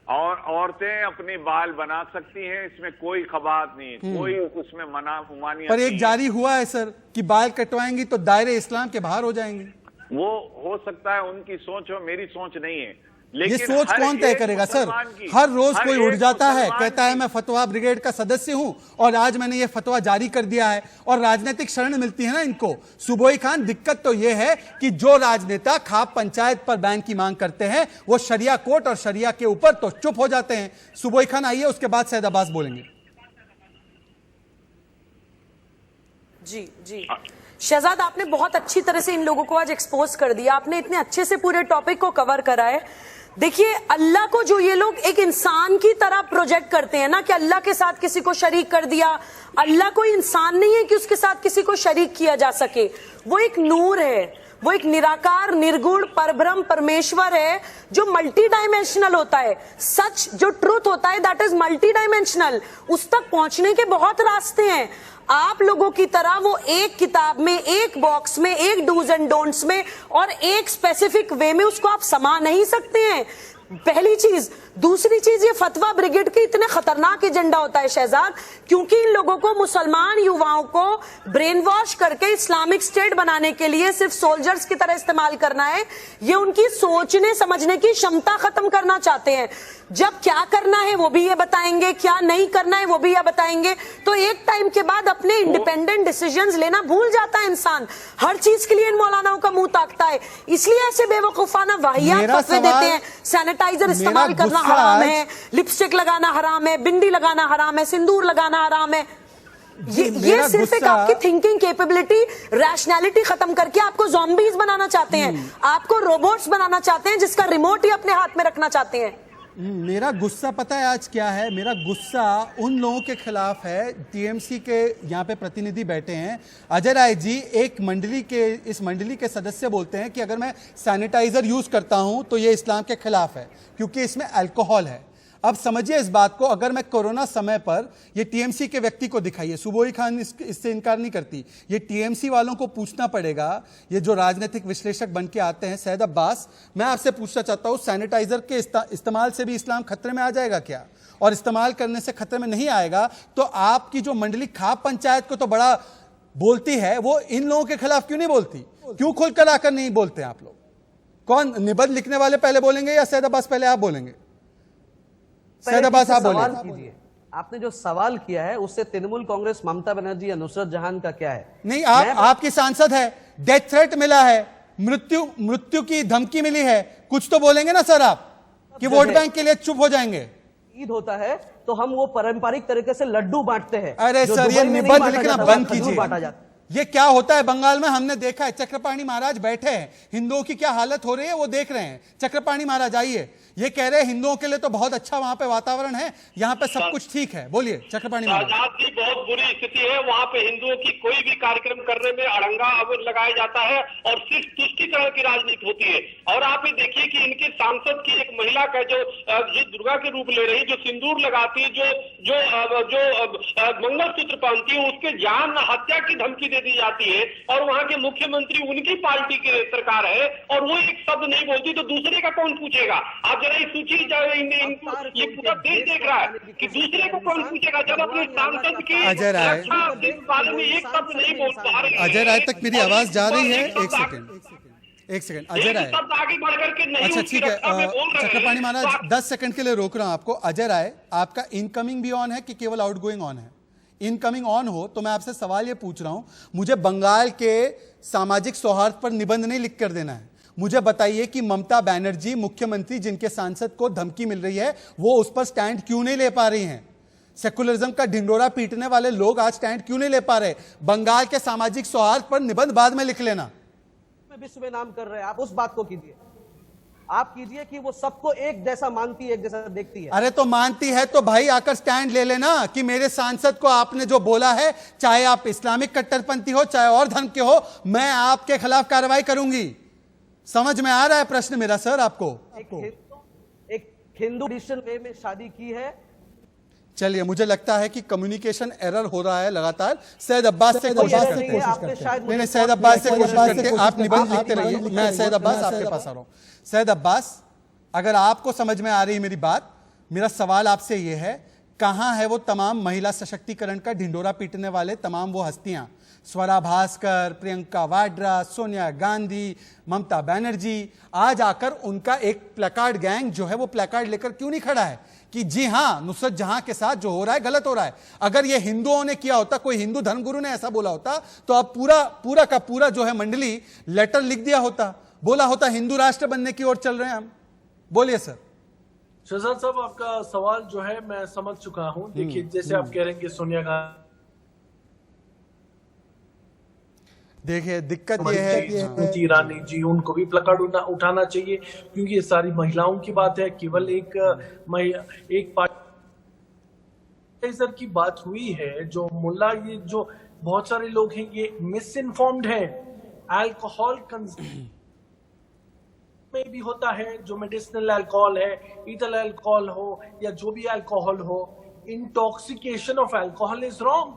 और औरतें अपने बाल बना सकती हैं, इसमें कोई खबात नहीं है, कोई उसमें मनामानियत। पर एक जारी हुआ है सर कि बाल कटवाएंगी तो दायरे इस्लाम के बाहर हो जाएंगी। वो हो सकता है उनकी सोच हो, मेरी सोच नहीं है। लेकिन ये सोच कौन तय करेगा सर? हर रोज कोई उठ जाता है, कहता है मैं फतवा ब्रिगेड का सदस्य हूं और आज मैंने ये फतवा जारी कर दिया है, और राजनीतिक शरण मिलती है ना इनको। सुबोई खान, दिक्कत तो ये है कि जो राजनेता खाप पंचायत पर बैन की मांग करते हैं वो शरिया कोर्ट और शरिया के ऊपर तो चुप हो जाते हैं। सुबोई खान आइए, उसके बाद सैयद अब्बास बोलेंगे। जी शहजाद, आपने बहुत अच्छी तरह से इन लोगों को आज एक्सपोज कर दिया। आपने इतने अच्छे से पूरे टॉपिक को कवर करा है। देखिए, अल्लाह को जो ये लोग एक इंसान की तरह प्रोजेक्ट करते हैं ना, कि अल्लाह के साथ किसी को शरीक कर दिया। अल्लाह कोई इंसान नहीं है कि उसके साथ किसी को शरीक किया जा सके। वो एक नूर है, वो एक निराकार, निर्गुण, परब्रह्म परमेश्वर है जो मल्टी डायमेंशनल होता है। सच जो ट्रूथ होता है दैट इज मल्टी डायमेंशनल। उस तक पहुंचने के बहुत रास्ते हैं। आप लोगों की तरह वो एक किताब में, एक बॉक्स में, एक डूज एंड डोंट्स में और एक स्पेसिफिक वे में उसको आप समा नहीं सकते हैं, पहली चीज। दूसरी चीज, ये फतवा ब्रिगेड के इतने खतरनाक एजेंडा होता है शहजाद, क्योंकि इन लोगों को, मुसलमान युवाओं को ब्रेन वॉश करके इस्लामिक स्टेट बनाने के लिए सिर्फ सोल्जर्स की तरह इस्तेमाल करना है। ये उनकी सोचने समझने की क्षमता खत्म करना चाहते हैं। जब क्या करना है वो भी ये बताएंगे, क्या नहीं करना है वो भी ये बताएंगे। तो एक टाइम के बाद अपने इंडिपेंडेंट डिसीजंस लेना भूल जाता है इंसान। हर चीज के लिए इन मौलानाओं का मुंह ताकता है, इसलिए ऐसे बेवकूफाना वाहियात फतवे देते हैं। सैनिटाइजर इस्तेमाल करना हराम है, लिपस्टिक लगाना हराम है, बिंदी लगाना हराम है, सिंदूर लगाना हराम है। ये सिर्फ एक आपकी थिंकिंग कैपेबिलिटी, रैशनैलिटी खत्म करके आपको ज़ॉम्बीज बनाना चाहते हैं, आपको रोबोट्स बनाना चाहते हैं जिसका रिमोट ही अपने हाथ में रखना चाहते हैं। मेरा गुस्सा पता है आज क्या है? मेरा गुस्सा उन लोगों के खिलाफ है। टीएमसी के यहाँ पे प्रतिनिधि बैठे हैं, अजय राय जी, एक मंडली के, इस मंडली के सदस्य बोलते हैं कि अगर मैं सैनिटाइजर यूज करता हूं तो ये इस्लाम के खिलाफ है क्योंकि इसमें अल्कोहल है। अब समझिए इस बात को, अगर मैं कोरोना समय पर, ये टीएमसी के व्यक्ति को दिखाइए, सुबोई खान इससे इनकार नहीं करती, ये टीएमसी वालों को पूछना पड़ेगा, ये जो राजनीतिक विश्लेषक बन के आते हैं। सैयद अब्बास, मैं आपसे पूछना चाहता हूं, सैनिटाइजर के इस्तेमाल से भी इस्लाम खतरे में आ जाएगा क्या? और इस्तेमाल करने से खतरे में नहीं आएगा तो आपकी जो मंडली खाप पंचायत को तो बड़ा बोलती है वो इन लोगों के खिलाफ क्यों नहीं बोलती? क्यों खुलकर आकर नहीं बोलते आप लोग? कौन निबंध लिखने वाले पहले बोलेंगे या सैयद अब्बास पहले आप बोलेंगे? सैयद अब्बास आप बोलेंगे। आपने जो सवाल किया है उससे तृणमूल कांग्रेस, ममता बनर्जी या नुसरत जहां का क्या है? नहीं, आपकी सांसद है, डेथ थ्रेट मिला है, मृत्यु की धमकी मिली है, कुछ तो बोलेंगे ना सर आप, कि वोट बैंक के लिए चुप हो जाएंगे? ईद होता है तो हम वो पारंपरिक तरीके से लड्डू बांटते हैं। अरे सर, ये निबंध लिखना बंद कीजिए। ये क्या होता है बंगाल में, हमने देखा है। चक्रपाणी महाराज बैठे हैं, हिंदुओं की क्या हालत हो रही है वो देख रहे हैं। चक्रपाणी महाराज आइए, ये कह रहे हैं हिंदुओं के लिए तो बहुत अच्छा वहां पे वातावरण है, यहाँ पे सब कुछ ठीक है। बोलिए चक्रपाणी महाराज। आजाद की बहुत बुरी स्थिति है, वहाँ पे हिंदुओं की कोई भी कार्यक्रम करने में अड़ंगा लगाया जाता है और सिर्फ तुष्टीकरण की राजनीति होती है। और आप ये देखिए कि इनके सांसद की एक महिला का जो दुर्गा के रूप ले रही, जो सिंदूर लगाती है, जो मंगलसूत्र पहनती है, उसके जान हत्या की धमकी दे दी जाती है। और वहाँ के मुख्यमंत्री उनकी पार्टी की सरकार है और वो एक शब्द नहीं बोलती, तो दूसरे का कौन पूछेगा? आप जरा सूची ये पूरा देश देख रहा है कि दूसरे को कौन पूछेगा जब अपने सांसद की अजय राय बारे में एक शब्द नहीं बोल पा रहे। अजय राय तक मेरी आवाज जा रही है? एक सेकंड अजय राय, आगे बढ़ करके नहीं। अच्छा ठीक है, चक्रपाणी महाराज 10 सेकंड के लिए रोक रहा हूं आपको। अजय राय, आपका इनकमिंग भी ऑन है कि केवल आउटगोइंग ऑन है? इनकमिंग ऑन हो तो मैं आपसे सवाल ये पूछ रहा हूं, मुझे बंगाल के सामाजिक सौहार्द पर निबंध नहीं लिख कर देना है। मुझे बताइए कि ममता बनर्जी मुख्यमंत्री, जिनके सांसद को धमकी मिल रही है, वो उस पर स्टैंड क्यों नहीं ले पा रही हैं? सेकुलरिज्म का ढिंडोरा पीटने वाले लोग आज स्टैंड क्यों नहीं ले पा रहे? बंगाल के सामाजिक सौहार्द पर निबंध बाद में लिख लेना। विश्व में नाम कर रहे हैं, आप उस बात को कीजिए। आप कीजिए कि वो सबको एक जैसा मानती है, एक जैसा देखती है। अरे तो मानती है तो भाई आकर स्टैंड ले लेना कि मेरे सांसद को आपने जो बोला है, चाहे आप इस्लामिक कट्टरपंथी हो चाहे और धर्म के हो, मैं आपके खिलाफ कार्रवाई करूंगी। समझ में आ रहा है प्रश्न मेरा सर आपको? एक हिंदू ट्रेडिशनल वे में शादी की है। चलिए, मुझे लगता है कि कम्युनिकेशन एरर हो रहा है लगातार। सैयद अब्बास से कोशिश करते हैं। नहीं, सैयद अब्बास से कोशिश करके आप निबंध लिखते रहिए, मैं सैयद अब्बास आपके पास आ रहा हूं। सैयद अब्बास, अगर आपको समझ में आ रही है मेरी बात, मेरा सवाल आपसे यह है, कहां है वो तमाम महिला सशक्तिकरण का ढिंडोरा पीटने वाले तमाम वो हस्तियां, स्वरा भास्कर, प्रियंका वाड्रा, सोनिया गांधी, ममता बनर्जी? आज आकर उनका एक प्लेकार्ड गैंग जो है वो प्लेकार्ड लेकर क्यों नहीं खड़ा है कि जी हां, नुसरत जहां के साथ जो हो रहा है गलत हो रहा है? अगर ये हिंदुओं ने किया होता, कोई हिंदू धर्मगुरु ने ऐसा बोला होता, तो अब पूरा का पूरा जो है मंडली लेटर लिख दिया होता, बोला होता हिंदू राष्ट्र बनने की ओर चल रहे हैं हम। बोलिए सर। शहजाद साहब, आपका सवाल जो है मैं समझ चुका हूं। देखिए, जैसे आप कह रहे हैं कि सोनिया गांधी, देखिए दिक्कत ये है स्मृति ईरानी जी, उनको भी प्लकार्ड उठाना चाहिए, क्योंकि ये सारी महिलाओं की बात है। केवल एक पार्टी की बात हुई है। जो मुल्ला, ये जो बहुत सारे लोग हैं, ये मिस इन्फॉर्म्ड है। अल्कोहल में भी होता है, जो मेडिसिनल अल्कोहल है, इथल अल्कोहल हो या जो भी अल्कोहल हो, intoxication of alcohol is wrong.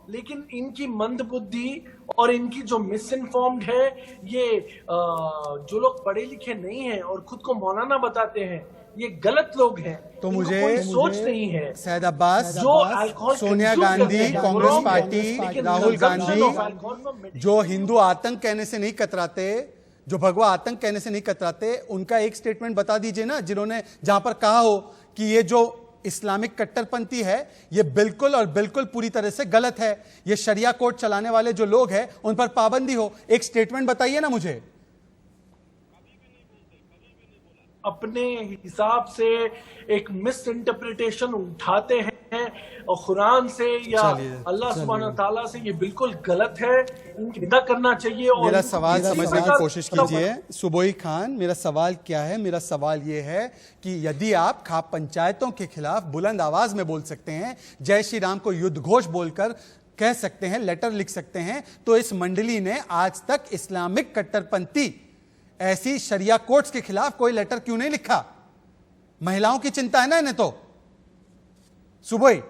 लेकिन इनकी मंदबुद्धि और इनकी जो मिस इन्फॉर्म्ड है, ये जो लोग पढ़े लिखे नहीं हैं और खुद को मौलाना बताते हैं, ये गलत लोग हैं। तो मुझे कोई सोच नहीं है। सैयद अब्बास, जो अल्कोहल, सोनिया गांधी, कांग्रेस पार्टी, राहुल गांधी, जो हिंदू आतंक कहने से नहीं कतराते, जो भगवा आतंक कहने से नहीं कतराते, उनका एक स्टेटमेंट बता दीजिए ना, जिन्होंने जहां पर कहा हो कि ये जो इस्लामिक कट्टरपंथी है ये बिल्कुल और बिल्कुल पूरी तरह से गलत है, ये शरिया कोर्ट चलाने वाले जो लोग हैं उन पर पाबंदी हो। एक स्टेटमेंट बताइए ना मुझे। अपने हिसाब से एक मिस इंटरप्रिटेशन उठाते हैं और कुरान से या अल्लाह सुब्हानहू तआला से, ये बिल्कुल गलत है, इनकी निंदा करना चाहिए। और मेरा सवाल समझने की कोशिश कीजिए सुबोई खान। मेरा सवाल क्या है? मेरा सवाल ये है कि यदि आप खाप पंचायतों के खिलाफ बुलंद आवाज में बोल सकते हैं, जय श्री राम को युद्ध घोष बोलकर कह सकते हैं, लेटर लिख सकते हैं, तो इस मंडली ने आज तक इस्लामिक कट्टरपंथी ऐसी शरिया कोर्ट्स के खिलाफ कोई लेटर क्यों नहीं लिखा? महिलाओं की चिंता है ना इन्हें। तो सुबह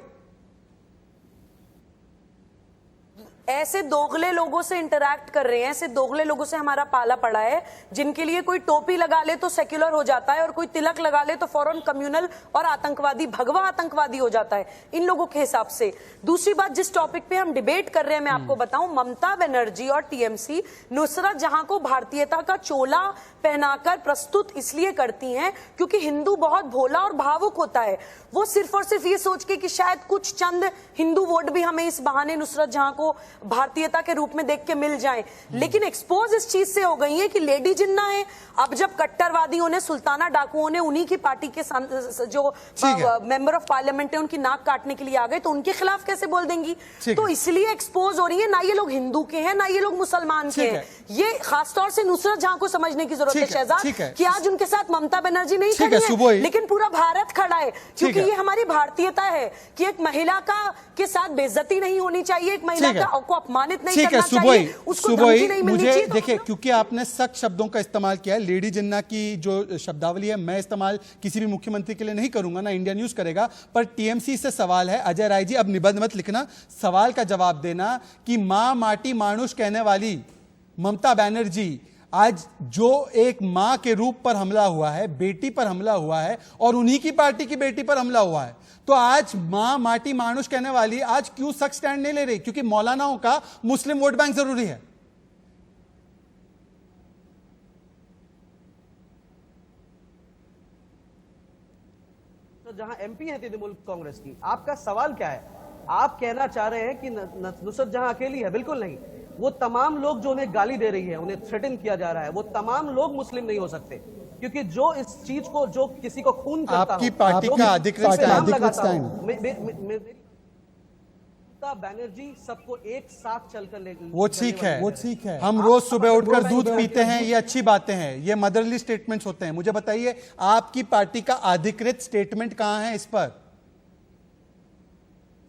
ऐसे दोगले लोगों से इंटरैक्ट कर रहे हैं, ऐसे दोगले लोगों से हमारा पाला पड़ा है, जिनके लिए कोई टोपी लगा ले तो सेक्युलर हो जाता है और कोई तिलक लगा ले तो फौरन कम्युनल और आतंकवादी, भगवा आतंकवादी हो जाता है इन लोगों के हिसाब से। दूसरी बात, जिस टॉपिक पे हम डिबेट कर रहे हैं, मैं आपको बताऊं, ममता बनर्जी और टीएमसी नुसरत जहां को भारतीयता का चोला पहनाकर प्रस्तुत इसलिए करती हैं क्योंकि हिंदू बहुत भोला और भावुक होता है। वो सिर्फ और सिर्फ ये सोच के कि शायद कुछ चंद हिंदू वोट भी हमें इस बहाने नुसरत जहां को भारतीयता के रूप में देख के मिल जाएं, लेकिन एक्सपोज इस चीज से हो गई है कि लेडी जिन्ना है। अब जब कट्टरवादियों ने, सुल्ताना डाकुओं ने उन्हीं की पार्टी के जो मेंबर ऑफ पार्लियामेंट है उनकी नाक काटने के लिए आ गए, तो उनके खिलाफ कैसे बोल देंगी? तो इसलिए एक्सपोज हो रही है। ना ये लोग हिंदू के हैं, ना ये लोग मुसलमान के हैं। ये खासतौर से नुसरत जहां को समझने की जरूरत है शहजाद, कि आज उनके साथ ममता बनर्जी नहीं खड़ी है, लेकिन पूरा भारत खड़ा है, क्योंकि ये हमारी भारतीयता है कि एक महिला के साथ बेइज्जती नहीं होनी चाहिए, एक महिला को अपमानित नहीं करना चाहिए, उसको धमकी नहीं मिलनी चाहिए। देखिए, क्योंकि आपने सख्त शब्दों का इस्तेमाल किया है, लेडी जिन्ना की जो शब्दावली है मैं इस्तेमाल किसी भी मुख्यमंत्री के लिए नहीं करूंगा, ना इंडिया न्यूज करेगा, पर टीएमसी से सवाल है। अजय राय जी, अब निबंध मत लिखना, सवाल का जवाब देना कि मां माटी मानुष कहने वाली ममता बनर्जी आज जो एक मां के रूप पर हमला हुआ है, बेटी पर हमला हुआ है और उन्हीं की पार्टी की बेटी पर हमला हुआ है, तो आज मां माटी मानुष कहने वाली आज क्यों सख्त स्टैंड नहीं ले रही? क्योंकि मौलानाओं का मुस्लिम वोट बैंक जरूरी है। तो जहां एमपी है तृणमूल कांग्रेस की, आपका सवाल क्या है? आप कहना चाह रहे हैं कि नुसरत जहां अकेली है? बिल्कुल नहीं। वो तमाम लोग जो उन्हें गाली दे रही है, उन्हें थ्रेटन किया जा रहा है, वो तमाम लोग मुस्लिम नहीं हो सकते, क्योंकि जो इस चीज को, जो किसी को खून करता आपकी पार्टी का अधिकृत बनर्जी सबको एक साथ चलकर ले, वो ठीक है, हम रोज सुबह उठकर दूध पीते हैं, ये अच्छी बातें हैं, ये मदरली स्टेटमेंट्स होते हैं। मुझे बताइए, आपकी पार्टी का अधिकृत स्टेटमेंट कहां है इस पर?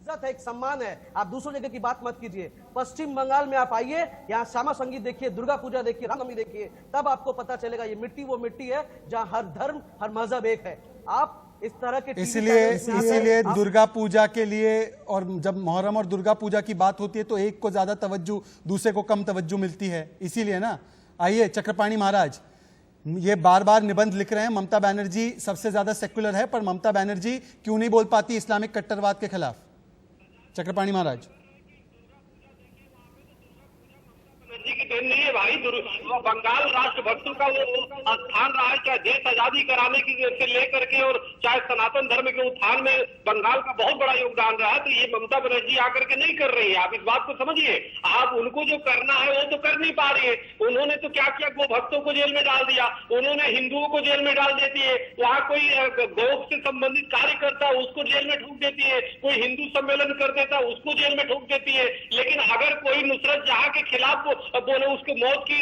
इज्जत है, एक सम्मान है। आप दूसरों जगह की बात मत कीजिए। पश्चिम बंगाल में आप आइए, यहाँ श्यामा संगीत देखिए, दुर्गा पूजा देखिए, रामनवमी देखिए, तब आपको पता चलेगा ये मिट्टी वो मिट्टी है जहाँ हर धर्म, हर मजहब एक है। आप इस तरह के इसीलिए दुर्गा पूजा के लिए, और जब मुहर्रम और दुर्गा पूजा की बात होती है तो एक को ज्यादा तवज्जो, दूसरे को कम तवज्जो मिलती है, इसीलिए ना। आइए चक्रपाणी महाराज, ये बार बार निबंध लिख रहे हैं, ममता बनर्जी सबसे ज्यादा सेक्युलर है, पर ममता बनर्जी क्यों नहीं बोल पाती इस्लामिक कट्टरवाद के खिलाफ? चक्रपाणी महाराज, की देन नहीं है भाई। बंगाल राष्ट्र भक्तों का वो स्थान रहा है, चाहे देश आजादी कराने की से लेकर के और चाहे सनातन धर्म के उत्थान में बंगाल का बहुत बड़ा योगदान रहा है। तो ये ममता बनर्जी आकर के नहीं कर रही है, आप इस बात को समझिए। आप उनको जो करना है वो तो कर नहीं पा रही है। उन्होंने तो क्या किया, गो भक्तों को जेल में डाल दिया, उन्होंने हिंदुओं को जेल में डाल देती है, वहाँ कोई गौ से संबंधित कार्य करता है उसको जेल में ठोक देती है, कोई हिंदू सम्मेलन कर देता है उसको जेल में ठोक देती है। लेकिन अगर कोई नुसरत जहां के खिलाफ बोले, उसके मौत की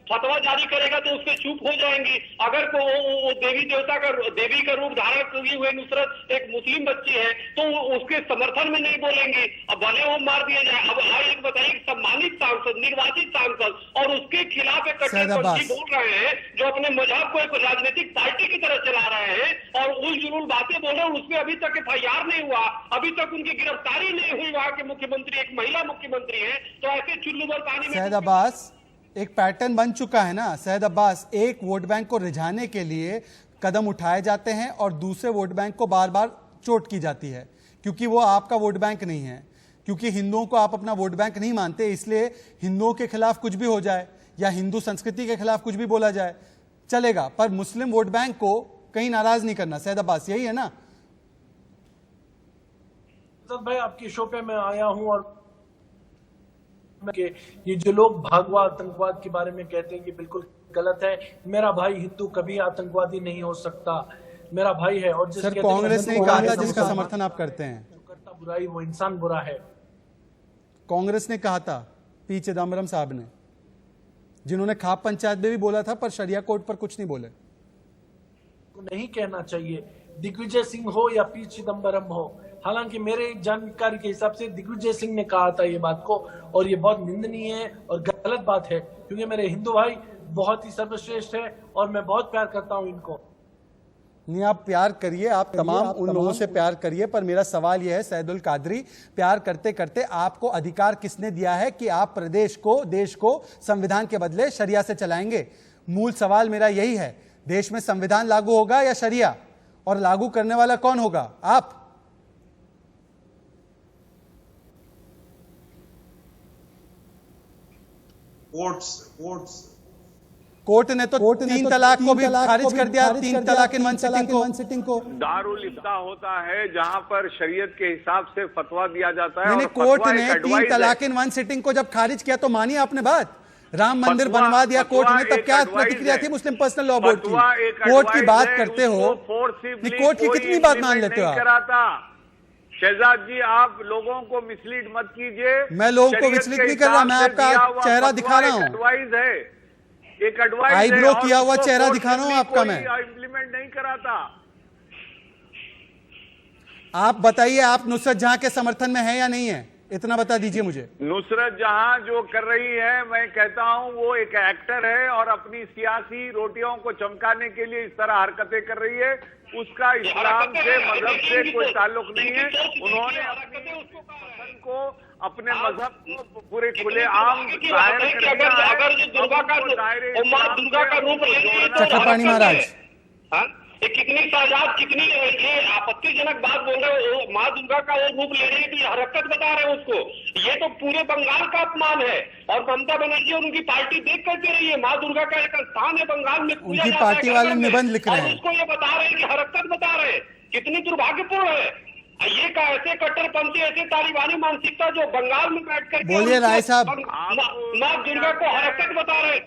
फतवा जारी करेगा तो उससे चुप हो जाएंगी। अगर वो देवी का रूप धारण किए हुए नुसरत एक मुस्लिम बच्ची है तो उसके समर्थन में नहीं बोलेंगे, अब भले वो मार दिया जाए। अब एक बताइए, सम्मानित सांसद, निर्वाचित सांसद, और उसके खिलाफ एक कट्टरपंथी बोल रहे हैं जो अपने मजहब को एक राजनीतिक पार्टी की तरह चला रहे हैं और उल-जुलूल बातें बोल रहे हैं, उसमें अभी तक FIR नहीं हुआ, अभी तक उनकी गिरफ्तारी नहीं हुई। वहां के मुख्यमंत्री एक महिला मुख्यमंत्री है, तो ऐसे चुल्लू भर पानी में सैयद अब्बास, एक पैटर्न बन चुका है ना सैयद अब्बास, एक वोट बैंक को रिझाने के लिए कदम उठाए जाते हैं और दूसरे वोट बैंक को बार बार चोट की जाती है, क्योंकि वो आपका वोट बैंक नहीं है, क्योंकि हिंदुओं को आप अपना वोट बैंक नहीं मानते, इसलिए हिंदुओं के खिलाफ कुछ भी हो जाए या हिंदू संस्कृति के खिलाफ कुछ भी बोला जाए चलेगा, पर मुस्लिम वोट बैंक को कहीं नाराज नहीं करना। सैयद अब्बास, यही है ना? भाई, आपके शो पे मैं आया हूं और ये जो लोग भगवा आतंकवाद के बारे में कहते हैं कि बिल्कुल गलत है। मेरा भाई हिंदू कभी आतंकवादी नहीं हो सकता, मेरा भाई है। और सर, कांग्रेस ने कहा था, जिसका समर्थन आप करते हैं, जो करता बुराई वो इंसान बुरा है। कांग्रेस ने कहा था, पी चिदम्बरम साहब ने, जिन्होंने खाप पंचायत में भी बोला था पर शरिया कोर्ट पर कुछ नहीं बोले। नहीं कहना चाहिए, दिग्विजय सिंह हो या पी चिदम्बरम हो। हालांकि मेरे जानकारी के हिसाब से दिग्विजय सिंह ने कहा था ये बात को, और ये बहुत निंदनीय है और गलत बात है, क्योंकि मेरे हिंदू भाई बहुत ही सर्वश्रेष्ठ है और मैं बहुत प्यार करता हूं इनको। नहीं, आप प्यार करिए, आप तमाम उन लोगों से प्यार करिए, पर मेरा सवाल यह है सैदुल कादरी, प्यार करते करते आपको अधिकार किसने दिया है कि आप प्रदेश को, देश को संविधान के बदले शरिया से चलाएंगे? मूल सवाल मेरा यही है, देश में संविधान लागू होगा या शरिया, और लागू करने वाला कौन होगा? आप। कोर्ट ने तो 3 तलाक को भी खारिज कर दिया, 3 तलाक इन वन सिटिंग को। दारुल इफ्ता होता है जहां पर शरीयत के हिसाब से फतवा दिया जाता है। नहीं, कोर्ट ने 3 तलाक इन वन सिटिंग को जब खारिज किया तो मानिए आपने बात, राम मंदिर बनवा दिया कोर्ट ने, तब क्या प्रतिक्रिया थी मुस्लिम पर्सनल लॉ बोर्ड की? कोर्ट की बात करते हो, कोर्ट की कितनी बात मान लेते हो आप? शहजाद जी, आप लोगों को मिसलीड मत कीजिए। मैं लोगों को मिसलीड नहीं कर रहा, मैं आपका चेहरा दिखा रहा हूँ। एडवाइस है, एक एडवाइस है, आईब्रो किया हुआ चेहरा दिखा रहा हूँ आपका मैं। इम्प्लीमेंट नहीं कराता। आप बताइए, आप नुसरत जहां के समर्थन में है या नहीं है, इतना बता दीजिए मुझे। नुसरत जहां जो कर रही है, मैं कहता हूं वो एक एक्टर है और अपनी सियासी रोटियों को चमकाने के लिए इस तरह हरकतें कर रही है। उसका इस्लाम से, मजहब से कोई ताल्लुक नहीं है। उन्होंने अपने पसंद को, अपने मजहब को पूरे खुले आम जाहिर चक्रपाणी महाराज, ये कितनी तादाद, कितनी ये आपत्तिजनक बात बोल रहे हो। माँ दुर्गा का वो रूप लेने की हरकत बता रहे हो उसको। ये तो पूरे बंगाल का अपमान है। और ममता बनर्जी और उनकी पार्टी देख करके रही है, माँ दुर्गा का एक स्थान है बंगाल में, उनकी पार्टी वाले निबंध लिख रहे हैं, उसको ये बता रहे हैं कि हरकत बता रहे हैं। कितनी दुर्भाग्यपूर्ण है ये का, ऐसे कट्टरपंथी, ऐसे तालिबानी मानसिकता जो बंगाल में बैठ कर, बोलिए राय साहब, माँ दुर्गा को हरकत बता रहे।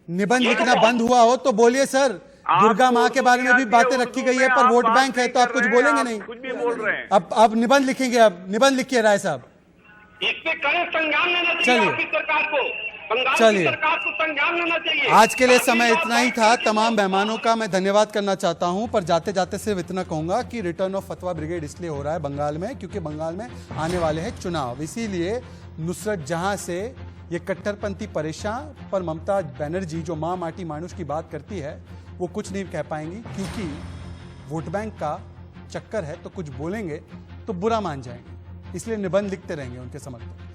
निबंध लिखना बंद हुआ हो तो बोलिए सर। दुर्गा माँ के बारे में भी बातें रखी गई है, पर वोट बैंक है तो आप कुछ बोलेंगे नहीं। कुछ भी बोल रहे हैं। अब निबंध लिखेंगे, अब निबंध लिखिए राय साहब। इस पे कड़े संज्ञान लेना चाहिए आपकी सरकार को, बंगाल की सरकार को संज्ञान लेना चाहिए। आज के लिए समय इतना ही था। तमाम मेहमानों का मैं धन्यवाद करना चाहता हूं, पर जाते जाते सिर्फ इतना कहूंगा कि रिटर्न ऑफ फतवा ब्रिगेड इसलिए हो रहा है बंगाल में क्योंकि बंगाल में आने वाले हैं चुनाव। इसीलिए नुसरत जहां से ये कट्टरपंथी परेशान, पर ममता बनर्जी जो माँ माटी मानुष की बात करती है वो कुछ नहीं कह पाएंगी, क्योंकि वोट बैंक का चक्कर है, तो कुछ बोलेंगे तो बुरा मान जाएंगे। इसलिए निबंध लिखते रहेंगे उनके समर्थक।